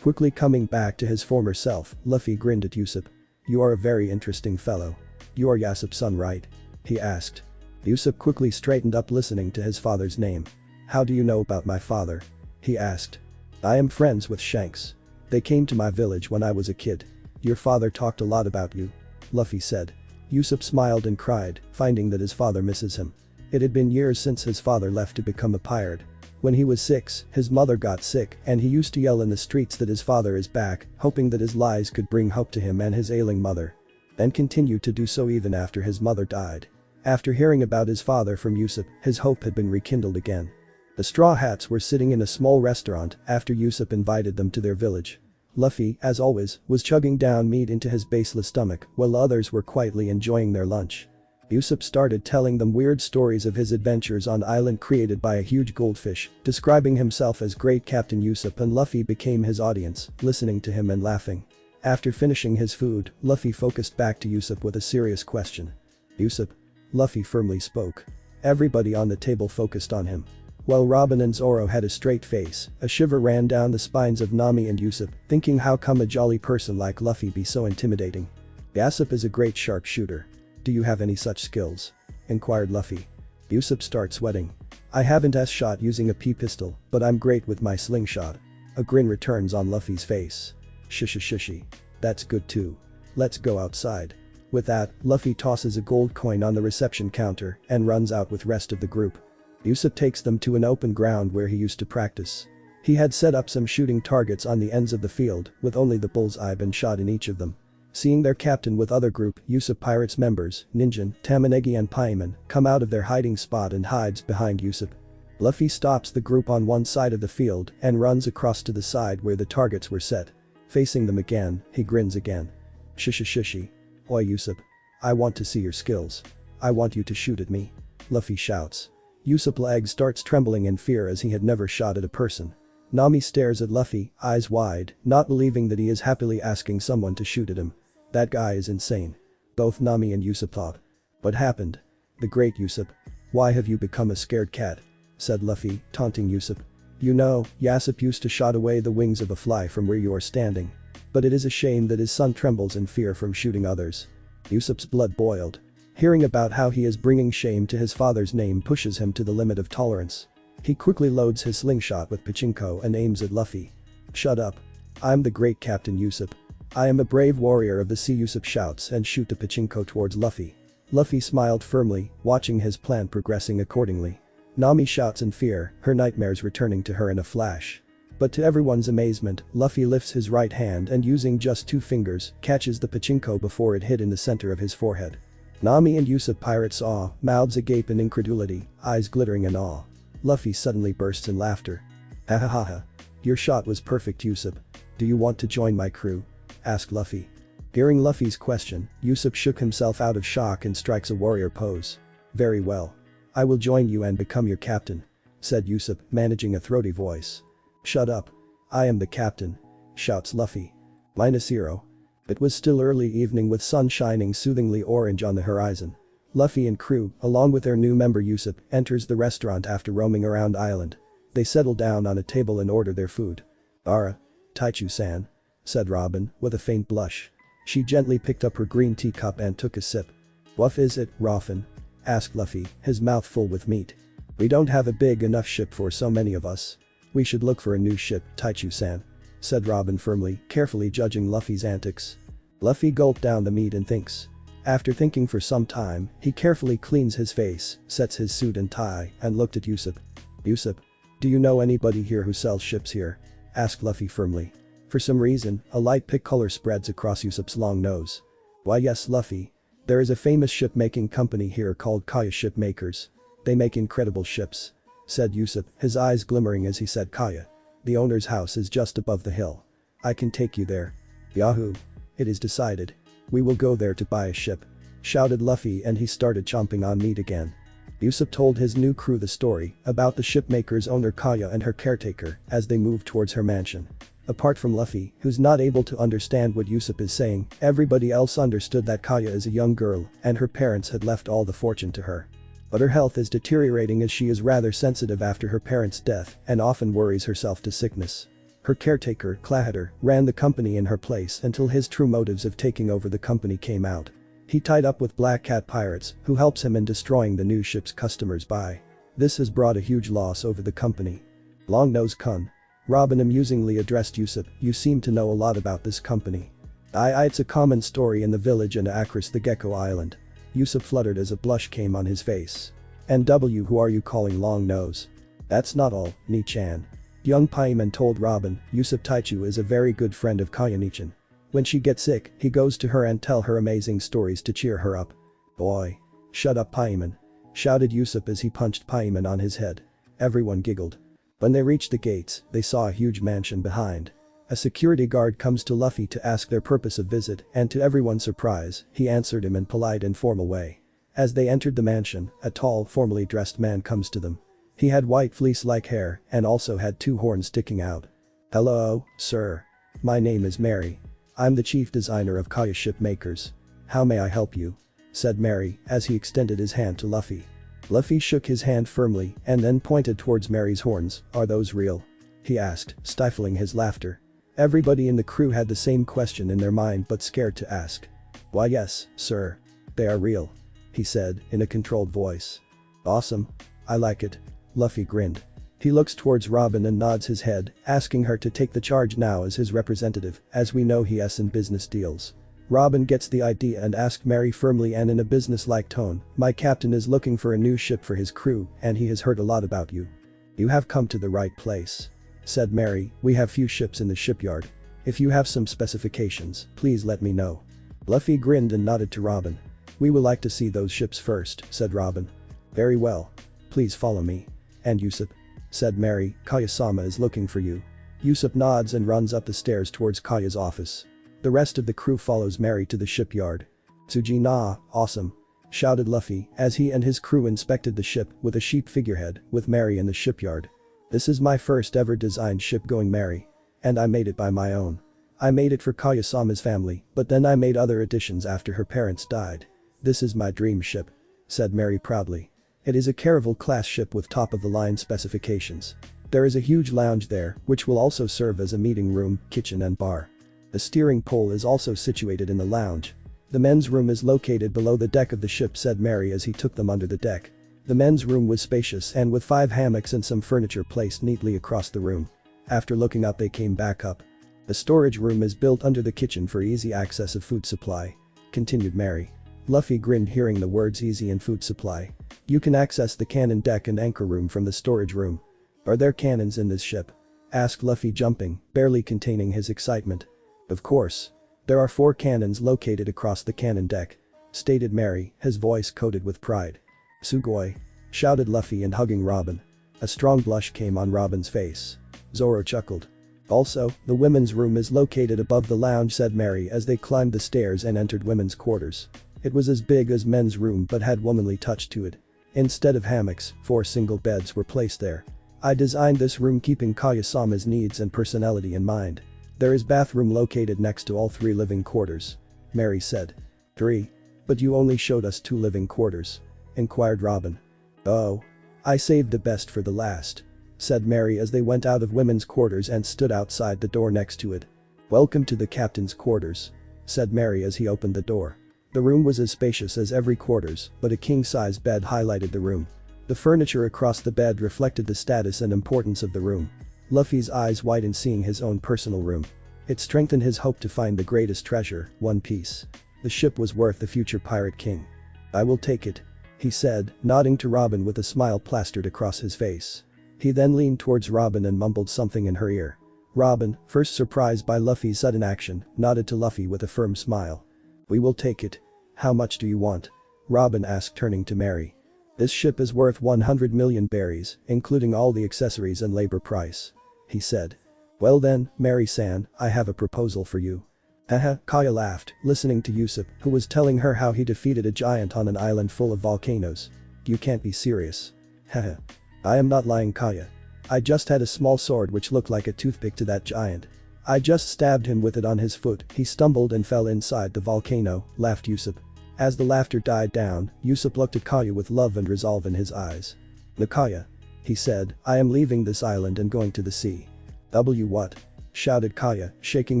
Quickly coming back to his former self, Luffy grinned at Usopp. You are a very interesting fellow. You are Usopp's son, right? He asked. Usopp quickly straightened up, listening to his father's name. How do you know about my father? He asked. I am friends with Shanks. They came to my village when I was a kid. Your father talked a lot about you. Luffy said. Usopp smiled and cried, finding that his father misses him. It had been years since his father left to become a pirate. When he was 6, his mother got sick and he used to yell in the streets that his father is back, hoping that his lies could bring hope to him and his ailing mother. And continued to do so even after his mother died. After hearing about his father from Usopp, his hope had been rekindled again. The Straw Hats were sitting in a small restaurant after Usopp invited them to their village. Luffy, as always, was chugging down meat into his baseless stomach while others were quietly enjoying their lunch. Usopp started telling them weird stories of his adventures on island created by a huge goldfish, describing himself as Great Captain Usopp, and Luffy became his audience, listening to him and laughing. After finishing his food, Luffy focused back to Usopp with a serious question. Usopp? Luffy firmly spoke. Everybody on the table focused on him. While Robin and Zoro had a straight face, a shiver ran down the spines of Nami and Usopp, thinking how come a jolly person like Luffy be so intimidating. Usopp is a great sharpshooter. Do you have any such skills? Inquired Luffy. Usopp started sweating. I haven't shot using a pea-pistol, but I'm great with my slingshot. A grin returns on Luffy's face. Shishy. That's good too. Let's go outside. With that, Luffy tosses a gold coin on the reception counter and runs out with rest of the group. Usopp takes them to an open ground where he used to practice. He had set up some shooting targets on the ends of the field, with only the bullseye been shot in each of them. Seeing their captain with other group, Usopp Pirates members, Ninjin, Tamanegi and Paimon, come out of their hiding spot and hides behind Usopp. Luffy stops the group on one side of the field and runs across to the side where the targets were set. Facing them again, he grins again. Shishy. Oi Usopp. I want to see your skills. I want you to shoot at me. Luffy shouts. Usopp's leg starts trembling in fear as he had never shot at a person. Nami stares at Luffy, eyes wide, not believing that he is happily asking someone to shoot at him. That guy is insane. Both Nami and Usopp thought. What happened? The great Usopp. Why have you become a scared cat? Said Luffy, taunting Usopp. You know, Usopp used to shot away the wings of a fly from where you are standing. But it is a shame that his son trembles in fear from shooting others. Usopp's blood boiled. Hearing about how he is bringing shame to his father's name pushes him to the limit of tolerance. He quickly loads his slingshot with pachinko and aims at Luffy. Shut up. I'm the great Captain Usopp. I am a brave warrior of the sea, Usopp shouts and shoot the pachinko towards Luffy. Luffy smiled firmly, watching his plan progressing accordingly. Nami shouts in fear, her nightmares returning to her in a flash. But to everyone's amazement, Luffy lifts his right hand and using just 2 fingers, catches the pachinko before it hit in the center of his forehead. Nami and Usopp Pirates awe, mouths agape in incredulity, eyes glittering in awe. Luffy suddenly bursts in laughter. Ha ha ha ha. Your shot was perfect, Usopp. Do you want to join my crew? Asked Luffy. Hearing Luffy's question, Usopp shook himself out of shock and strikes a warrior pose. Very well. I will join you and become your captain. Said Usopp, managing a throaty voice. Shut up. I am the captain. Shouts Luffy. -0. It was still early evening with sun shining soothingly orange on the horizon. Luffy and crew, along with their new member Usopp, enters the restaurant after roaming around island. They settle down on a table and order their food. Ara. Taichu-san. Said Robin, with a faint blush. She gently picked up her green teacup and took a sip. What is it, Rafen? asked Luffy, his mouth full with meat. We don't have a big enough ship for so many of us. We should look for a new ship, Taichu-san, said Robin firmly, carefully judging Luffy's antics. Luffy gulped down the meat and thinks. After thinking for some time, he carefully cleans his face, sets his suit and tie, and looked at Usopp. Usopp, do you know anybody here who sells ships here? Asked Luffy firmly. For some reason, a light pink color spreads across Usopp's long nose. Why yes, Luffy. There is a famous ship-making company here called Kaya Shipmakers. They make incredible ships, said Usopp, his eyes glimmering as he said Kaya. The owner's house is just above the hill. I can take you there. Yahoo! It is decided. We will go there to buy a ship, shouted Luffy, and he started chomping on meat again. Usopp told his new crew the story about the shipmaker's owner Kaya and her caretaker as they moved towards her mansion. Apart from Luffy, who's not able to understand what Usopp is saying, everybody else understood that Kaya is a young girl and her parents had left all the fortune to her. But her health is deteriorating as she is rather sensitive after her parents' death and often worries herself to sickness. Her caretaker, Clahater, ran the company in her place until his true motives of taking over the company came out. He tied up with Black Cat pirates who helps him in destroying the new ship's customers buy. This has brought a huge loss over the company. Long-nose-kun. Robin amusingly addressed Usopp, you seem to know a lot about this company. It's a common story in the village and Across the Gecko Island. Usopp fluttered as a blush came on his face. NW, who are you calling long nose? That's not all, Ni-chan. Young Paimon told Robin, Usopp Taichu is a very good friend of Kaya Ni-chan. When she gets sick, he goes to her and tell her amazing stories to cheer her up. Boy. Shut up Paimon. Shouted Usopp as he punched Paimon on his head. Everyone giggled. When they reached the gates, they saw a huge mansion behind. A security guard comes to Luffy to ask their purpose of visit, and to everyone's surprise, he answered him in polite and formal way. As they entered the mansion, a tall, formally dressed man comes to them. He had white fleece-like hair and also had two horns sticking out. Hello, sir. My name is Mary. I'm the chief designer of Kaya Shipmakers. How may I help you? Said Mary as he extended his hand to Luffy. Luffy shook his hand firmly and then pointed towards Mary's horns. Are those real? He asked, stifling his laughter. Everybody in the crew had the same question in their mind but scared to ask. Why yes, sir. They are real. He said in a controlled voice. Awesome. I like it. Luffy grinned. He looks towards Robin and nods his head, asking her to take the charge now as his representative, as we know he is in business deals. Robin gets the idea and asked Mary firmly and in a business-like tone, my captain is looking for a new ship for his crew and he has heard a lot about you. You have come to the right place. Said Mary, we have few ships in the shipyard. If you have some specifications, please let me know. Luffy grinned and nodded to Robin. We would like to see those ships first, said Robin. Very well. Please follow me. And Usopp? Said Mary, Kaya-sama is looking for you. Usopp nods and runs up the stairs towards Kaya's office. The rest of the crew follows Mary to the shipyard. Tsuji-na, awesome. Shouted Luffy as he and his crew inspected the ship with a sheep figurehead with Mary in the shipyard. This is my first ever designed ship going Mary. And I made it by my own. I made it for Kaya-sama's family, but then I made other additions after her parents died. This is my dream ship. Said Mary proudly. It is a Caravel-class ship with top-of-the-line specifications. There is a huge lounge there, which will also serve as a meeting room, kitchen and bar. The steering pole is also situated in the lounge. The men's room is located below the deck of the ship, said Mary as he took them under the deck. The men's room was spacious and with 5 hammocks and some furniture placed neatly across the room. After looking up they came back up. The storage room is built under the kitchen for easy access of food supply. Continued Mary. Luffy grinned hearing the words easy and food supply. You can access the cannon deck and anchor room from the storage room. Are there cannons in this ship? Asked Luffy jumping, barely containing his excitement. Of course. There are 4 cannons located across the cannon deck. Stated Mary, his voice coated with pride. Sugoi. Shouted Luffy and hugging Robin. A strong blush came on Robin's face. Zoro chuckled. Also, the women's room is located above the lounge, said Mary as they climbed the stairs and entered women's quarters. It was as big as men's room but had womanly touch to it. Instead of hammocks, 4 single beds were placed there. I designed this room keeping Kaya-sama's needs and personality in mind. There is bathroom located next to all 3 living quarters. Mary said. 3? But you only showed us 2 living quarters. Inquired Robin. Oh. I saved the best for the last. Said Mary as they went out of women's quarters and stood outside the door next to it. Welcome to the captain's quarters. Said Mary as he opened the door. The room was as spacious as every quarters, but a king-size bed highlighted the room. The furniture across the bed reflected the status and importance of the room. Luffy's eyes widened seeing his own personal room. It strengthened his hope to find the greatest treasure, One Piece. The ship was worth the future pirate king. I will take it, he said, nodding to Robin with a smile plastered across his face. He then leaned towards Robin and mumbled something in her ear. Robin, first surprised by Luffy's sudden action, nodded to Luffy with a firm smile. We will take it. How much do you want? Robin asked turning to Mary. This ship is worth 100 million berries, including all the accessories and labor price, he said. Well then, Mary-san, I have a proposal for you. Haha, Kaya laughed, listening to Usopp, who was telling her how he defeated a giant on an island full of volcanoes. You can't be serious. Haha. I am not lying, Kaya. I just had a small sword which looked like a toothpick to that giant. I just stabbed him with it on his foot, he stumbled and fell inside the volcano, laughed Usopp. As the laughter died down, Usopp looked at Kaya with love and resolve in his eyes. "No, Kaya," he said, "I am leaving this island and going to the sea." What?" shouted Kaya, shaking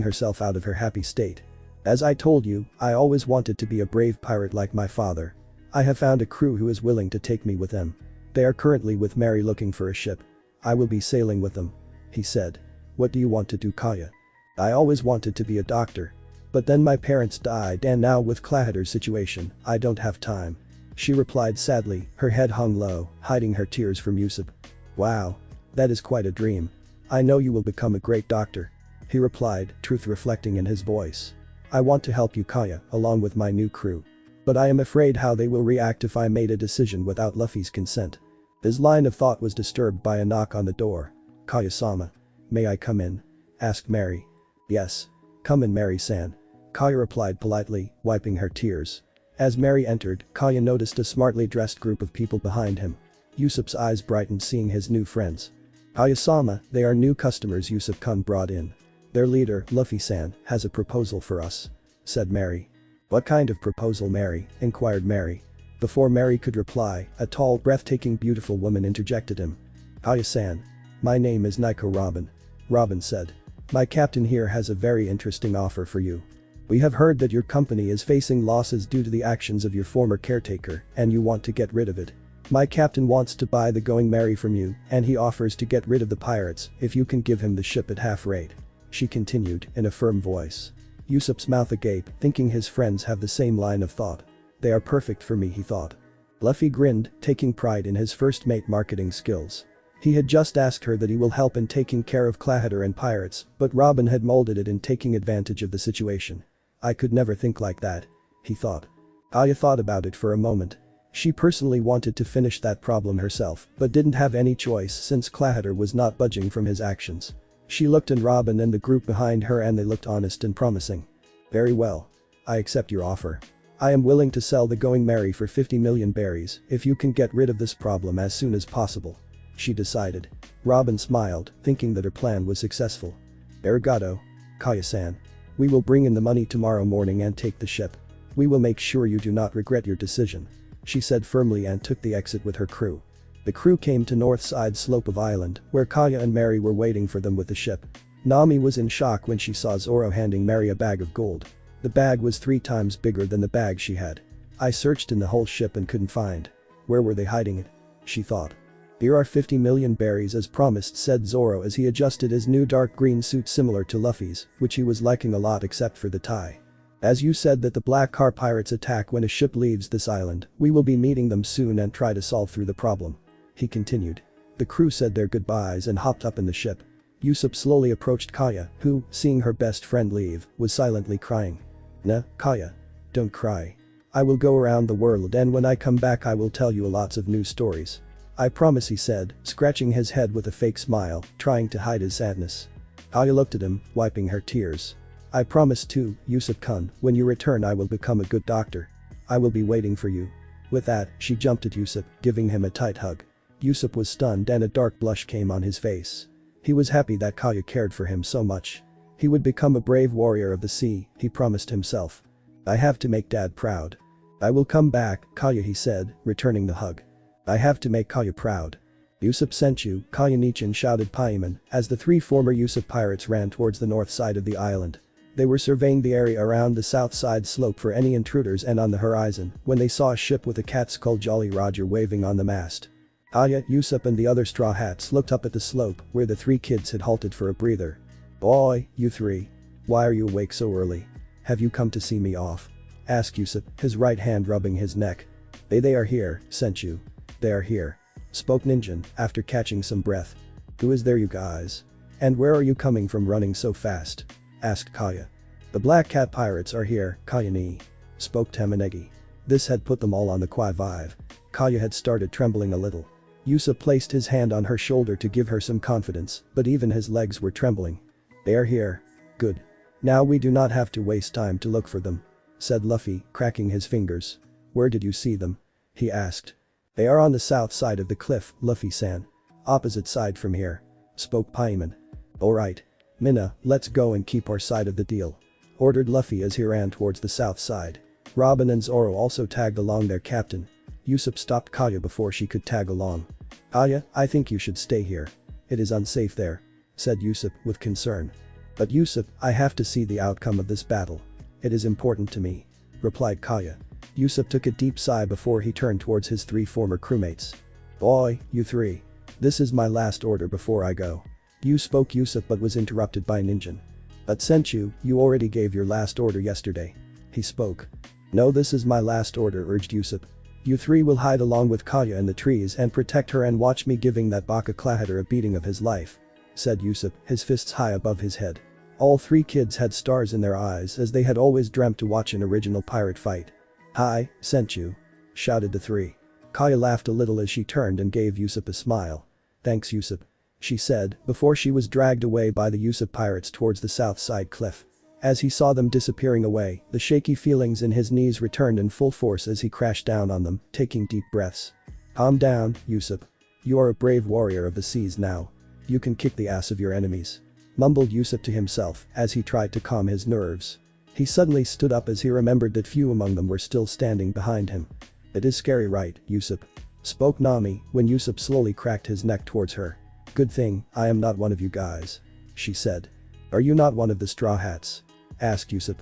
herself out of her happy state. "As I told you, I always wanted to be a brave pirate like my father. I have found a crew who is willing to take me with them. They are currently with Mary looking for a ship. I will be sailing with them," he said. "What do you want to do, Kaya?" "I always wanted to be a doctor. But then my parents died and now with Clahider's situation, I don't have time," she replied sadly, her head hung low, hiding her tears from Usopp. "Wow. That is quite a dream. I know you will become a great doctor," he replied, truth reflecting in his voice. "I want to help you, Kaya, along with my new crew. But I am afraid how they will react if I made a decision without Luffy's consent." His line of thought was disturbed by a knock on the door. "Kaya-sama. May I come in?" asked Mary. "Yes. Come in, Mary-san," Kaya replied politely, wiping her tears. As Mary entered, Kaya noticed a smartly dressed group of people behind him. Usopp's eyes brightened seeing his new friends. "Kaya-sama, they are new customers Usopp-kun brought in. Their leader, Luffy-san, has a proposal for us," said Mary. "What kind of proposal, Mary?" inquired Mary. Before Mary could reply, a tall, breathtaking beautiful woman interjected him. "Kaya-san. My name is Nico Robin," Robin said. "My captain here has a very interesting offer for you. We have heard that your company is facing losses due to the actions of your former caretaker and you want to get rid of it. My captain wants to buy the Going Merry from you and he offers to get rid of the pirates if you can give him the ship at half rate," she continued in a firm voice. Usopp's mouth agape, thinking his friends have the same line of thought. They are perfect for me, he thought. Luffy grinned, taking pride in his first mate marketing skills. He had just asked her that he will help in taking care of Clahider and pirates, but Robin had molded it in taking advantage of the situation. I could never think like that, he thought. Aya thought about it for a moment. She personally wanted to finish that problem herself, but didn't have any choice since Clahider was not budging from his actions. She looked at Robin and the group behind her and they looked honest and promising. Very well. I accept your offer. I am willing to sell the Going Merry for 50 million berries if you can get rid of this problem as soon as possible, she decided. Robin smiled, thinking that her plan was successful. Arigato, Kaya-san. We will bring in the money tomorrow morning and take the ship. We will make sure you do not regret your decision, she said firmly and took the exit with her crew. The crew came to north side slope of island where Kaya and Mary were waiting for them with the ship. Nami was in shock when she saw Zoro handing Mary a bag of gold. The bag was 3 times bigger than the bag she had. I searched in the whole ship and couldn't find. Where were they hiding it? She thought. Here are 50 million berries as promised, said Zoro as he adjusted his new dark green suit similar to Luffy's, which he was liking a lot except for the tie. As you said that the black car pirates attack when a ship leaves this island, we will be meeting them soon and try to solve through the problem, he continued. The crew said their goodbyes and hopped up in the ship. Usopp slowly approached Kaya, who, seeing her best friend leave, was silently crying. Nah, Kaya. Don't cry. I will go around the world and when I come back I will tell you lots of new stories. I promise, he said, scratching his head with a fake smile, trying to hide his sadness. Kaya looked at him, wiping her tears. I promise too, Usopp-kun, when you return I will become a good doctor. I will be waiting for you. With that, she jumped at Usopp, giving him a tight hug. Usopp was stunned and a dark blush came on his face. He was happy that Kaya cared for him so much. He would become a brave warrior of the sea, he promised himself. I have to make Dad proud. I will come back, Kaya, he said, returning the hug. I have to make Kaya proud. Usopp sent you, Kaya Nichin shouted Paimon as the 3 former Usopp pirates ran towards the north side of the island. They were surveying the area around the south side slope for any intruders and on the horizon when they saw a ship with a cat skull Jolly Roger waving on the mast. Aya, Usopp and the other Straw Hats looked up at the slope where the three kids had halted for a breather. "Boy, you three. Why are you awake so early? Have you come to see me off?" asked Usopp, his right hand rubbing his neck. They are here, Senchu. They are here," spoke Ninjin after catching some breath. "Who is there you guys? And where are you coming from running so fast?" asked Kaya. "The Black Cat Pirates are here, Kaya-ni," spoke Tamanegi. This had put them all on the qui vive. Kaya had started trembling a little. Usopp placed his hand on her shoulder to give her some confidence, but even his legs were trembling. "They are here. Good. Now we do not have to waste time to look for them," said Luffy, cracking his fingers. "Where did you see them?" he asked. "They are on the south side of the cliff, Luffy-san. Opposite side from here," spoke Paimon. "Alright. Minna, let's go and keep our side of the deal," ordered Luffy as he ran towards the south side. Robin and Zoro also tagged along their captain. Usopp stopped Kaya before she could tag along. "Kaya, I think you should stay here. It is unsafe there," said Usopp with concern. "But Usopp, I have to see the outcome of this battle. It is important to me," replied Kaya. Usopp took a deep sigh before he turned towards his three former crewmates. "Boy, you three. This is my last order before I go." Spoke Usopp but was interrupted by Ninjin. "But Senchu, you already gave your last order yesterday," he spoke. "No, this is my last order," urged Usopp. "You three will hide along with Kaya in the trees and protect her and watch me giving that Baka Clahater a beating of his life," said Usopp, his fists high above his head. All three kids had stars in their eyes as they had always dreamt to watch an original pirate fight. "Hi, Senchu," shouted the three. Kaya laughed a little as she turned and gave Usopp a smile. "Thanks Usopp," she said before she was dragged away by the Usopp pirates towards the south side cliff. As he saw them disappearing away, the shaky feelings in his knees returned in full force as he crashed down on them, taking deep breaths. "Calm down, Usopp. You are a brave warrior of the seas now. You can kick the ass of your enemies," mumbled Usopp to himself as he tried to calm his nerves. He suddenly stood up as he remembered that few among them were still standing behind him. "It is scary, right, Usopp?" spoke Nami when Usopp slowly cracked his neck towards her. "Good thing I am not one of you guys," she said. "Are you not one of the Straw Hats?" asked Usopp.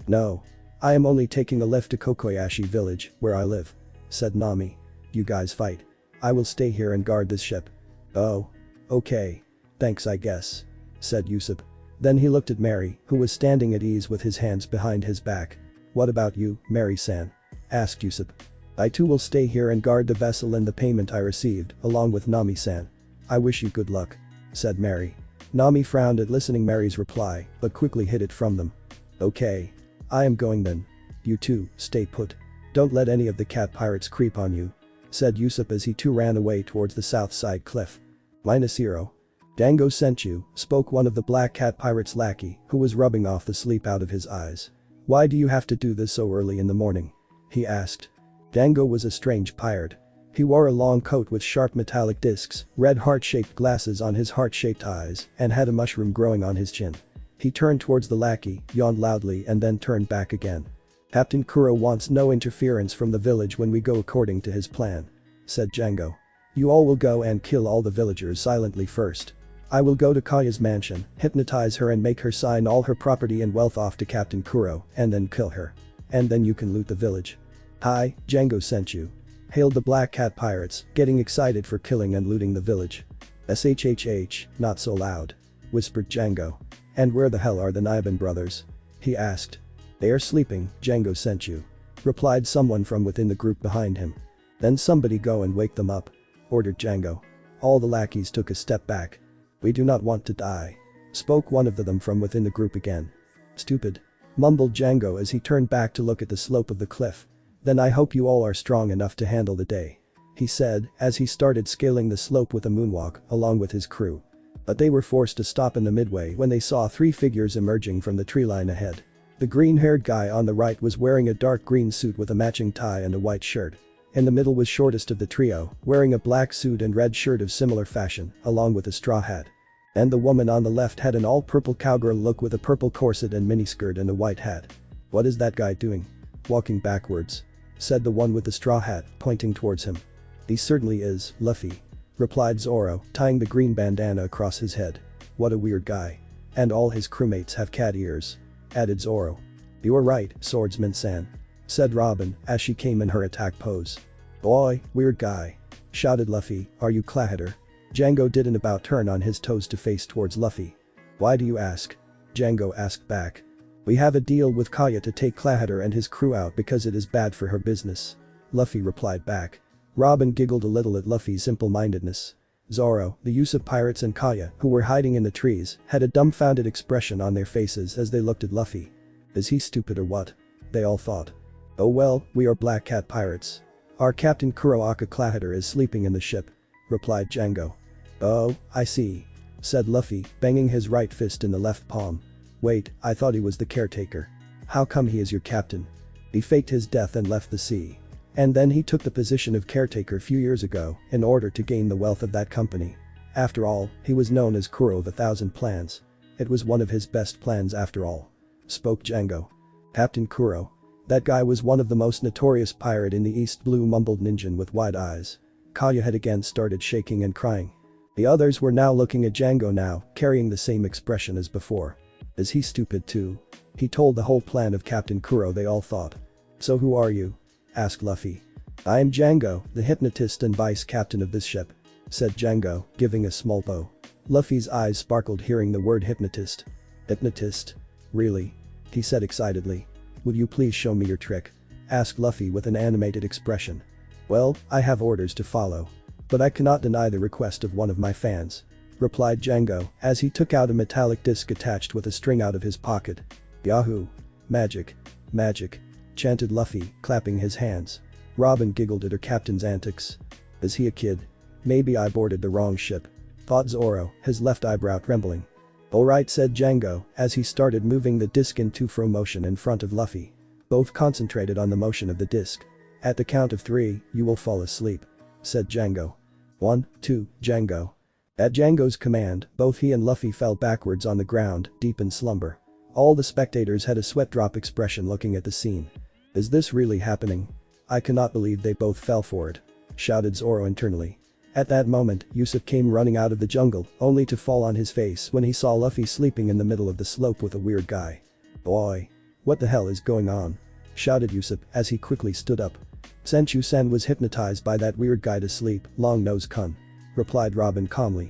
"No. I am only taking a lift to Kokoyashi village, where I live," said Nami. "You guys fight. I will stay here and guard this ship." "Oh. Okay. Thanks I guess," said Usopp. Then he looked at Mary, who was standing at ease with his hands behind his back. "What about you, Mary-san?" asked Usopp. "I too will stay here and guard the vessel and the payment I received, along with Nami-san. I wish you good luck," said Mary. Nami frowned at listening Mary's reply, but quickly hid it from them. "Okay. I am going then. You two, stay put. Don't let any of the cat pirates creep on you," said Usopp as he too ran away towards the south side cliff. -0. "Dango Senchu," spoke one of the Black Cat Pirate's lackey, who was rubbing off the sleep out of his eyes. "Why do you have to do this so early in the morning?" he asked. Dango was a strange pirate. He wore a long coat with sharp metallic discs, red heart-shaped glasses on his heart-shaped eyes, and had a mushroom growing on his chin. He turned towards the lackey, yawned loudly and then turned back again. "Captain Kuro wants no interference from the village when we go according to his plan," said Django. "You all will go and kill all the villagers silently first. I will go to Kaya's mansion, hypnotize her and make her sign all her property and wealth off to Captain Kuro, and then kill her. And then you can loot the village." "Hi, Django sent you," hailed the Black Cat Pirates, getting excited for killing and looting the village. "SHHH, not so loud," whispered Django. "And where the hell are the Niban brothers?" he asked. "They are sleeping, Django sent you," replied someone from within the group behind him. "Then somebody go and wake them up," ordered Django. All the lackeys took a step back. "We do not want to die," spoke one of them from within the group again. "Stupid," mumbled Django as he turned back to look at the slope of the cliff. "Then I hope you all are strong enough to handle the day," he said as he started scaling the slope with a moonwalk along with his crew. But they were forced to stop in the midway when they saw three figures emerging from the tree line ahead. The green-haired guy on the right was wearing a dark green suit with a matching tie and a white shirt. In the middle was shortest of the trio, wearing a black suit and red shirt of similar fashion, along with a straw hat. And the woman on the left had an all-purple cowgirl look with a purple corset and miniskirt and a white hat. "What is that guy doing? Walking backwards," said the one with the straw hat, pointing towards him. "He certainly is, Luffy," replied Zoro, tying the green bandana across his head. "What a weird guy. And all his crewmates have cat ears." added Zoro. You are right, swordsman-san, said Robin as she came in her attack pose. Boy, weird guy, shouted Luffy, are you Clahitter? Django did an about turn on his toes to face towards Luffy. Why do you ask? Django asked back. We have a deal with Kaya to take Clahitter and his crew out because it is bad for her business. Luffy replied back. Robin giggled a little at Luffy's simple-mindedness. Zoro, the Usopp pirates and Kaya, who were hiding in the trees, had a dumbfounded expression on their faces as they looked at Luffy. Is he stupid or what? They all thought. Oh well, we are Black Cat pirates. Our captain Kuroaka Clahitter is sleeping in the ship, replied Django. Oh, I see, said Luffy, banging his right fist in the left palm. Wait, I thought he was the caretaker. How come he is your captain? He faked his death and left the sea. And then he took the position of caretaker a few years ago in order to gain the wealth of that company. After all, he was known as Kuro of 1,000 plans. It was one of his best plans after all, spoke Django. Captain Kuro. That guy was one of the most notorious pirate in the East Blue, mumbled Ninjin with wide eyes. Kaya had again started shaking and crying. The others were now looking at Django now, carrying the same expression as before. Is he stupid too? He told the whole plan of Captain Kuro, they all thought. So who are you? Asked Luffy. I am Django, the hypnotist and vice captain of this ship, said Django, giving a small bow. Luffy's eyes sparkled hearing the word hypnotist. Hypnotist? Really? He said excitedly. Would you please show me your trick? Asked Luffy with an animated expression. Well, I have orders to follow. But I cannot deny the request of one of my fans, replied Django as he took out a metallic disc attached with a string out of his pocket. Yahoo! Magic! Magic! Chanted Luffy, clapping his hands. Robin giggled at her captain's antics. Is he a kid? Maybe I boarded the wrong ship, thought Zoro, his left eyebrow trembling. Alright, said Django as he started moving the disc in two-fro motion in front of Luffy. Both concentrated on the motion of the disc. At the count of 3, you will fall asleep, said Django. 1, 2, Django. At Django's command, both he and Luffy fell backwards on the ground, deep in slumber. All the spectators had a sweat drop expression looking at the scene. Is this really happening? I cannot believe they both fell for it, shouted Zoro internally. At that moment, Usopp came running out of the jungle, only to fall on his face when he saw Luffy sleeping in the middle of the slope with a weird guy. Boy! What the hell is going on? Shouted Usopp as he quickly stood up. Senchu-sen was hypnotized by that weird guy to sleep, long-nose-kun, replied Robin calmly.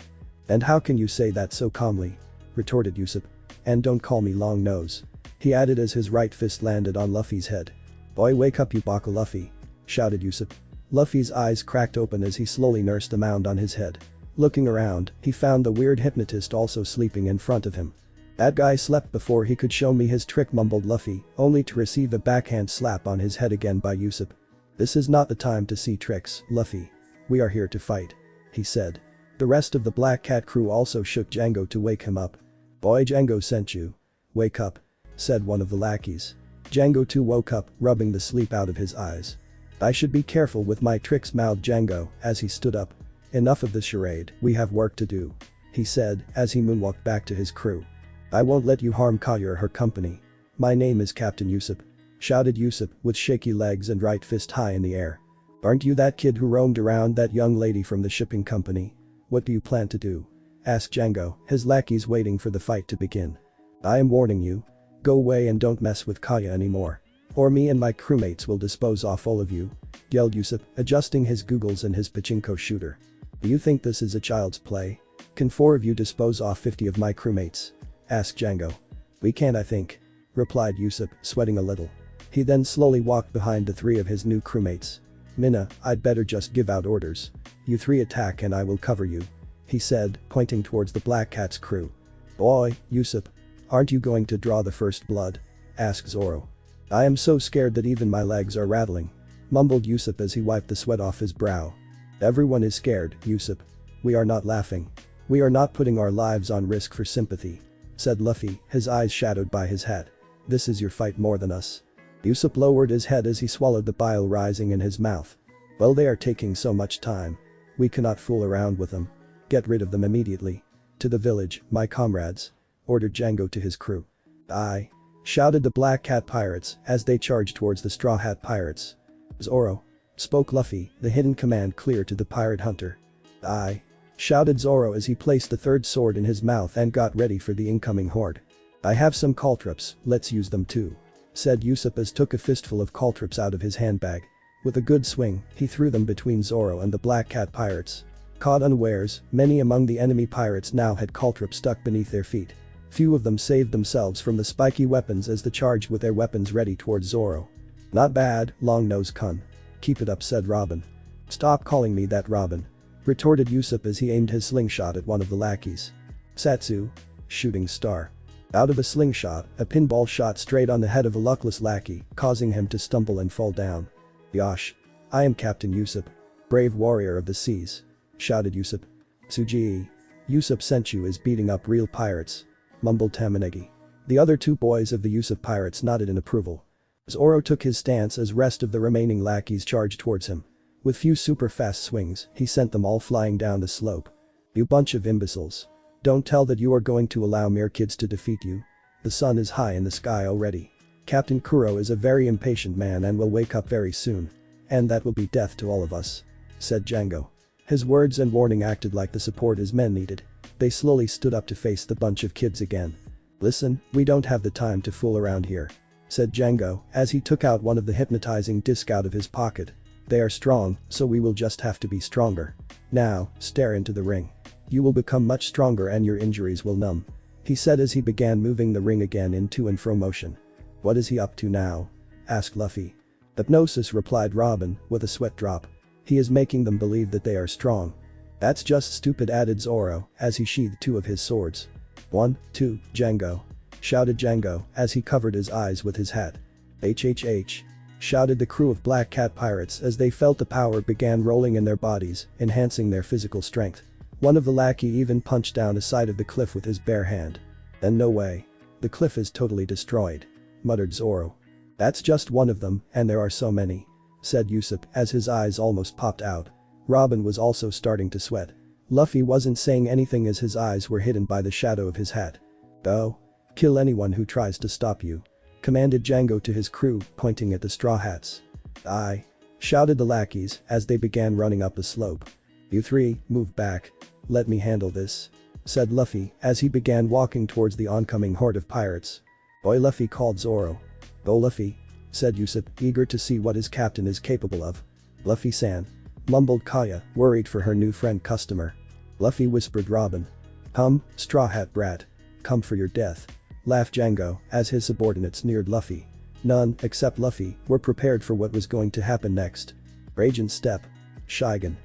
And how can you say that so calmly? Retorted Usopp. And don't call me long nose, he added as his right fist landed on Luffy's head. Boy, wake up, you baka Luffy, shouted Usopp. Luffy's eyes cracked open as he slowly nursed the mound on his head. Looking around, he found the weird hypnotist also sleeping in front of him. That guy slept before he could show me his trick, mumbled Luffy, only to receive a backhand slap on his head again by Usopp. This is not the time to see tricks, Luffy. We are here to fight, he said. The rest of the Black Cat crew also shook Django to wake him up. Boy, Django sent you. Wake up, said one of the lackeys. Django too woke up, rubbing the sleep out of his eyes. I should be careful with my tricks, mouthed Django as he stood up. Enough of this charade, we have work to do, he said as he moonwalked back to his crew. I won't let you harm Kaya or her company. My name is Captain Usopp, shouted Usopp with shaky legs and right fist high in the air. Aren't you that kid who roamed around that young lady from the shipping company? What do you plan to do? Asked Django, his lackeys waiting for the fight to begin. I am warning you. Go away and don't mess with Kaya anymore. Or me and my crewmates will dispose off all of you, yelled Usopp, adjusting his googles and his pachinko shooter. Do you think this is a child's play? Can 4 of you dispose off 50 of my crewmates? Asked Django. We can't, I think, replied Usopp, sweating a little. He then slowly walked behind the 3 of his new crewmates. Minna, I'd better just give out orders. You 3 attack and I will cover you, he said, pointing towards the Black Cat's crew. Boy, Usopp. Aren't you going to draw the first blood? Asked Zoro. I am so scared that even my legs are rattling, mumbled Usopp as he wiped the sweat off his brow. Everyone is scared, Usopp. We are not laughing. We are not putting our lives on risk for sympathy, said Luffy, his eyes shadowed by his hat. This is your fight more than us. Usopp lowered his head as he swallowed the bile rising in his mouth. Well, they are taking so much time. We cannot fool around with them. Get rid of them immediately. To the village, my comrades, ordered Django to his crew. Aye, shouted the Black Cat pirates as they charged towards the Straw Hat pirates. Zoro, spoke Luffy, the hidden command clear to the pirate hunter. Aye, shouted Zoro as he placed the third sword in his mouth and got ready for the incoming horde. I have some caltrops, let's use them too. Said Usopp as took a fistful of caltrops out of his handbag. With a good swing, he threw them between Zoro and the Black Cat pirates. Caught unawares, many among the enemy pirates now had caltrops stuck beneath their feet. Few of them saved themselves from the spiky weapons as they charged with their weapons ready towards Zoro. Not bad, long-nose cun. Keep it up, said Robin. Stop calling me that, Robin. Retorted Usopp as he aimed his slingshot at one of the lackeys. Satsu. Shooting star. Out of a slingshot, a pinball shot straight on the head of a luckless lackey, causing him to stumble and fall down. Yosh. I am Captain Usopp. Brave warrior of the seas. Shouted Usopp. Tsuji. Usopp Senchu is beating up real pirates. Mumbled Tamanegi. The other two boys of the Usopp pirates nodded in approval. Zoro took his stance as rest of the remaining lackeys charged towards him. With few super fast swings, he sent them all flying down the slope. You bunch of imbeciles. Don't tell that you are going to allow mere kids to defeat you. The sun is high in the sky already. Captain Kuro is a very impatient man and will wake up very soon. And that will be death to all of us. Said Django. His words and warning acted like the support his men needed. They slowly stood up to face the bunch of kids again. Listen, we don't have the time to fool around here. Said Django as he took out one of the hypnotizing disc out of his pocket. They are strong, so we will just have to be stronger. Now, stare into the ring. You will become much stronger and your injuries will numb. He said as he began moving the ring again in to and fro motion. What is he up to now? Asked Luffy. Hypnosis, replied Robin, with a sweat drop. He is making them believe that they are strong. That's just stupid, added Zoro, as he sheathed two of his swords. 1, 2, Django. Shouted Django as he covered his eyes with his hat. HHH. Shouted the crew of Black Cat pirates as they felt the power began rolling in their bodies, enhancing their physical strength. One of the lackey even punched down a side of the cliff with his bare hand. Then no way. The cliff is totally destroyed. Muttered Zoro. That's just one of them, and there are so many. Said Usopp as his eyes almost popped out. Robin was also starting to sweat. Luffy wasn't saying anything as his eyes were hidden by the shadow of his hat. Go. Kill anyone who tries to stop you. Commanded Django to his crew, pointing at the Straw Hats. Aye. Shouted the lackeys as they began running up the slope. You three, move back. Let me handle this. Said Luffy as he began walking towards the oncoming horde of pirates. Boy, Luffy, called Zoro. Go, Luffy. Said Usopp, eager to see what his captain is capable of. Luffy-san. Mumbled Kaya, worried for her new friend customer. Luffy, whispered Robin. Straw Hat brat. Come for your death. Laughed Django as his subordinates neared Luffy. None, except Luffy, were prepared for what was going to happen next. Raging step. Shigan.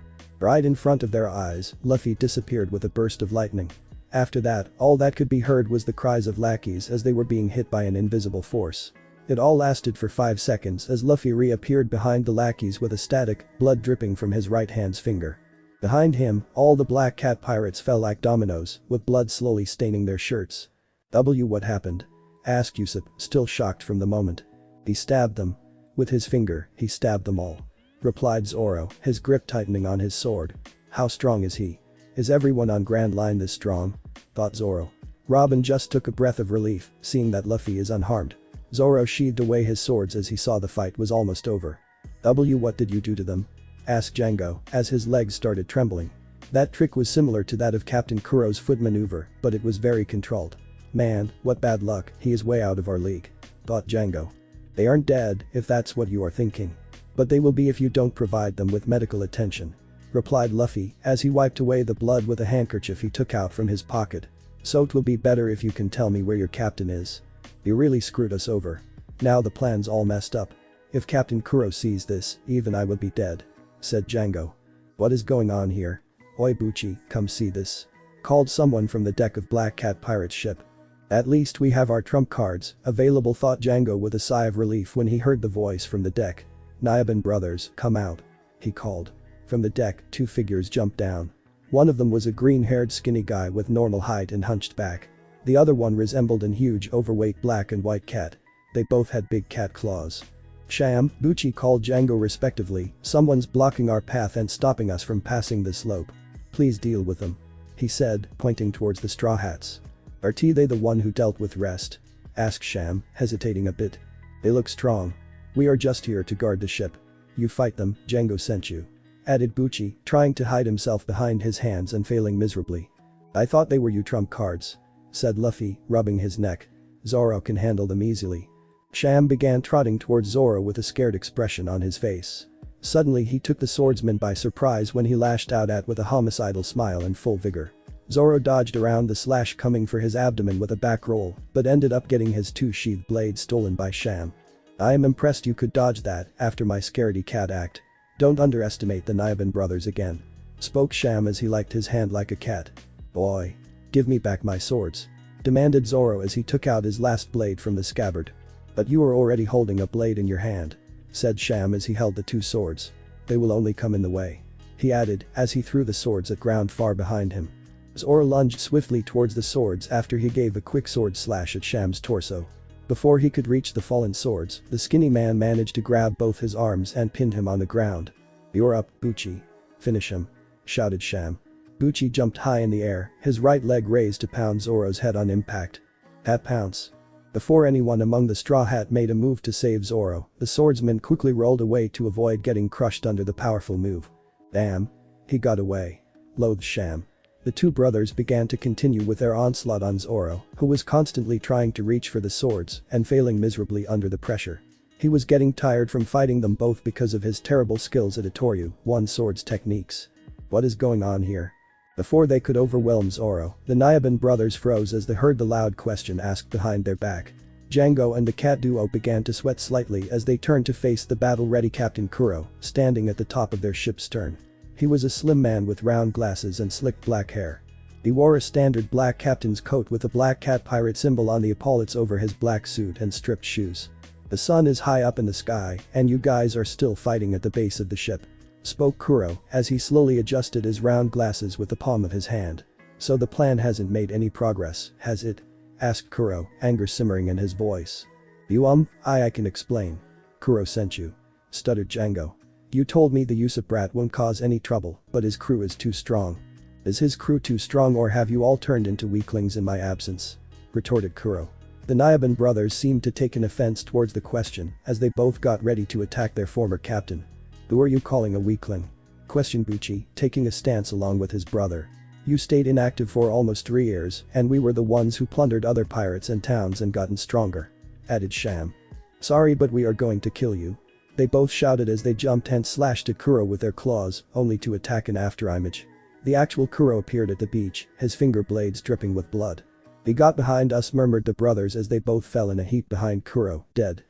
Right in front of their eyes, Luffy disappeared with a burst of lightning. After that, all that could be heard was the cries of lackeys as they were being hit by an invisible force. It all lasted for 5 seconds as Luffy reappeared behind the lackeys with a static, blood dripping from his right hand's finger. Behind him, all the Black Cat pirates fell like dominoes, with blood slowly staining their shirts. What happened? Asked Usopp, still shocked from the moment. He stabbed them. With his finger, he stabbed them all. Replied Zoro, his grip tightening on his sword. How strong is he? Is everyone on Grand Line this strong? Thought Zoro. Robin just took a breath of relief, seeing that Luffy is unharmed. Zoro sheathed away his swords as he saw the fight was almost over. What did you do to them? Asked Django, as his legs started trembling. That trick was similar to that of Captain Kuro's foot maneuver, but it was very controlled. Man, what bad luck, he is way out of our league. Thought Django. They aren't dead, if that's what you are thinking. But they will be if you don't provide them with medical attention. Replied Luffy, as he wiped away the blood with a handkerchief he took out from his pocket. So it will be better if you can tell me where your captain is. You really screwed us over. Now the plan's all messed up. If Captain Kuro sees this, even I would be dead. Said Django. What is going on here? Oi Buchi, come see this. Called someone from the deck of Black Cat Pirate's ship. At least we have our trump cards available, thought Django with a sigh of relief when he heard the voice from the deck. Nyaban brothers, come out. He called. From the deck, 2 figures jumped down. One of them was a green-haired skinny guy with normal height and hunched back. The other one resembled an huge overweight black and white cat. They both had big cat claws. Sham, Buchi, called Django respectively, someone's blocking our path and stopping us from passing the slope. Please deal with them. He said, pointing towards the Straw Hats. Are they the one who dealt with Rest? Asked Sham, hesitating a bit. They look strong. We are just here to guard the ship. You fight them, Django sent you. Added Buchi, trying to hide himself behind his hands and failing miserably. I thought they were you trump cards. Said Luffy, rubbing his neck. Zoro can handle them easily. Sham began trotting towards Zoro with a scared expression on his face. Suddenly he took the swordsman by surprise when he lashed out at with a homicidal smile and full vigor. Zoro dodged around the slash coming for his abdomen with a back roll, but ended up getting his two sheathed blades stolen by Sham. I am impressed you could dodge that after my scaredy cat act. Don't underestimate the Naiban brothers again. Spoke Sham as he liked his hand like a cat. Boy. Give me back my swords. Demanded Zoro as he took out his last blade from the scabbard. But you are already holding a blade in your hand. Said Sham as he held the two swords. They will only come in the way. He added as he threw the swords at ground far behind him. Zoro lunged swiftly towards the swords after he gave a quick sword slash at Sham's torso. Before he could reach the fallen swords, the skinny man managed to grab both his arms and pinned him on the ground. You're up, Buchi. Finish him. Shouted Sham. Buchi jumped high in the air, his right leg raised to pound Zoro's head on impact. Hat pounce. Before anyone among the Straw Hat made a move to save Zoro, the swordsman quickly rolled away to avoid getting crushed under the powerful move. Damn. He got away. Loathed Sham. The two brothers began to continue with their onslaught on Zoro, who was constantly trying to reach for the swords and failing miserably under the pressure. He was getting tired from fighting them both because of his terrible skills at Itoryu, one sword's techniques. What is going on here? Before they could overwhelm Zoro, the Naiban brothers froze as they heard the loud question asked behind their back. Django and the cat duo began to sweat slightly as they turned to face the battle-ready Captain Kuro, standing at the top of their ship's stern. He was a slim man with round glasses and slick black hair. He wore a standard black captain's coat with a black cat pirate symbol on the epaulets over his black suit and stripped shoes. The sun is high up in the sky, and you guys are still fighting at the base of the ship. Spoke Kuro as he slowly adjusted his round glasses with the palm of his hand. So the plan hasn't made any progress, has it? Asked Kuro, anger simmering in his voice. You I can explain. Kuro sent you. Stuttered Django. You told me the Usopp brat won't cause any trouble, but his crew is too strong. Is his crew too strong or have you all turned into weaklings in my absence? Retorted Kuro. The Naiban brothers seemed to take an offense towards the question as they both got ready to attack their former captain. Who are you calling a weakling? Questioned Buchi, taking a stance along with his brother. You stayed inactive for almost 3 years, and we were the ones who plundered other pirates and towns and gotten stronger. Added Sham. Sorry, but we are going to kill you. They both shouted as they jumped and slashed at Kuro with their claws, only to attack an afterimage. The actual Kuro appeared at the beach, his finger blades dripping with blood. He got behind us, murmured the brothers as they both fell in a heap behind Kuro, dead.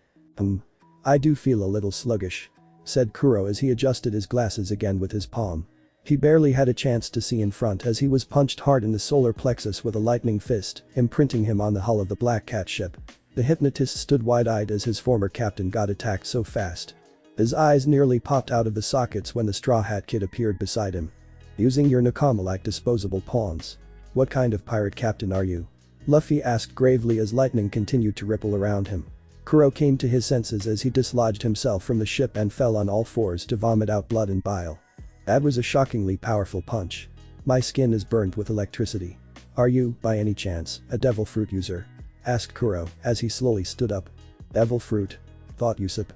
I do feel a little sluggish. Said Kuro as he adjusted his glasses again with his palm. He barely had a chance to see in front as he was punched hard in the solar plexus with a lightning fist, imprinting him on the hull of the Black Cat ship. The hypnotist stood wide-eyed as his former captain got attacked so fast. His eyes nearly popped out of the sockets when the Straw Hat Kid appeared beside him. Using your nakama like disposable pawns. What kind of pirate captain are you? Luffy asked gravely as lightning continued to ripple around him. Kuro came to his senses as he dislodged himself from the ship and fell on all fours to vomit out blood and bile. That was a shockingly powerful punch. My skin is burned with electricity. Are you, by any chance, a devil fruit user? Asked Kuro as he slowly stood up. Devil fruit? Thought Usopp.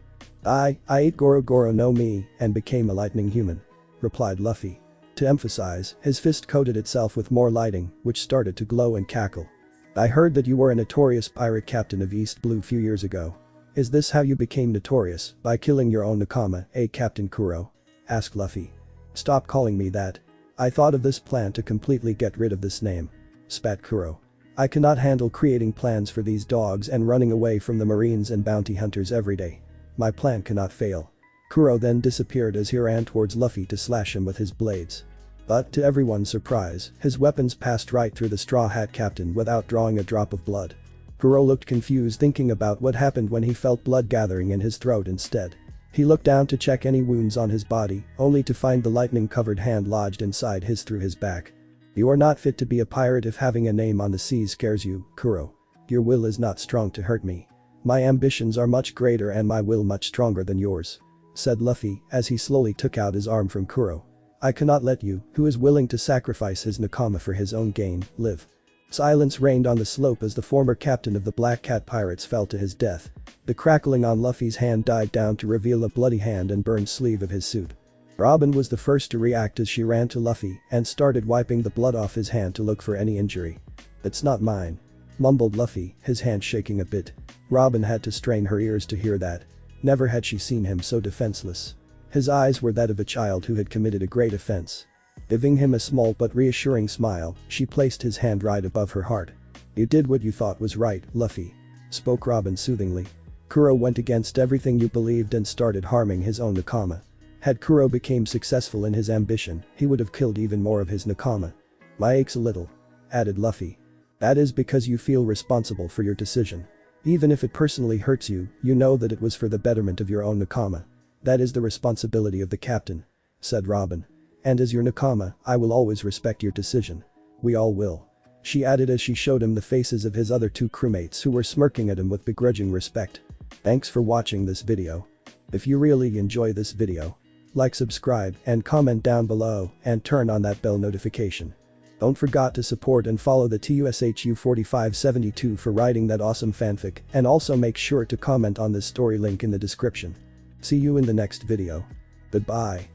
I ate Goro Goro no Mi and became a lightning human. Replied Luffy. To emphasize, his fist coated itself with more lighting, which started to glow and cackle. I heard that you were a notorious pirate captain of East Blue few years ago. Is this how you became notorious, by killing your own nakama, Captain Kuro? Asked Luffy. Stop calling me that. I thought of this plan to completely get rid of this name. Spat Kuro. I cannot handle creating plans for these dogs and running away from the marines and bounty hunters every day. My plan cannot fail. Kuro then disappeared as he ran towards Luffy to slash him with his blades. But, to everyone's surprise, his weapons passed right through the Straw Hat Captain without drawing a drop of blood. Kuro looked confused thinking about what happened when he felt blood gathering in his throat instead. He looked down to check any wounds on his body, only to find the lightning-covered hand lodged inside his through his back. You are not fit to be a pirate if having a name on the seas scares you, Kuro. Your will is not strong to hurt me. My ambitions are much greater and my will much stronger than yours. Said Luffy as he slowly took out his arm from Kuro. I cannot let you, who is willing to sacrifice his nakama for his own gain, live. Silence reigned on the slope as the former captain of the Black Cat Pirates fell to his death. The crackling on Luffy's hand died down to reveal a bloody hand and burned sleeve of his suit. Robin was the first to react as she ran to Luffy and started wiping the blood off his hand to look for any injury. It's not mine. mumbled Luffy, his hand shaking a bit. Robin had to strain her ears to hear that. Never had she seen him so defenseless. His eyes were that of a child who had committed a great offense. Giving him a small but reassuring smile, she placed his hand right above her heart. "You did what you thought was right, Luffy," spoke Robin soothingly. "Kuro went against everything you believed and started harming his own Nakama. Had Kuro became successful in his ambition, he would have killed even more of his Nakama. My aches a little," added Luffy. "That is because you feel responsible for your decision. Even if it personally hurts you, you know that it was for the betterment of your own Nakama. That is the responsibility of the captain," said Robin. "And as your Nakama, I will always respect your decision. We all will," she added as she showed him the faces of his other two crewmates who were smirking at him with begrudging respect. Thanks for watching this video. If you really enjoy this video, like, subscribe, and comment down below, and turn on that bell notification. Don't forget to support and follow the TUSHU4572 for writing that awesome fanfic, and also make sure to comment on this story link in the description. See you in the next video. Goodbye.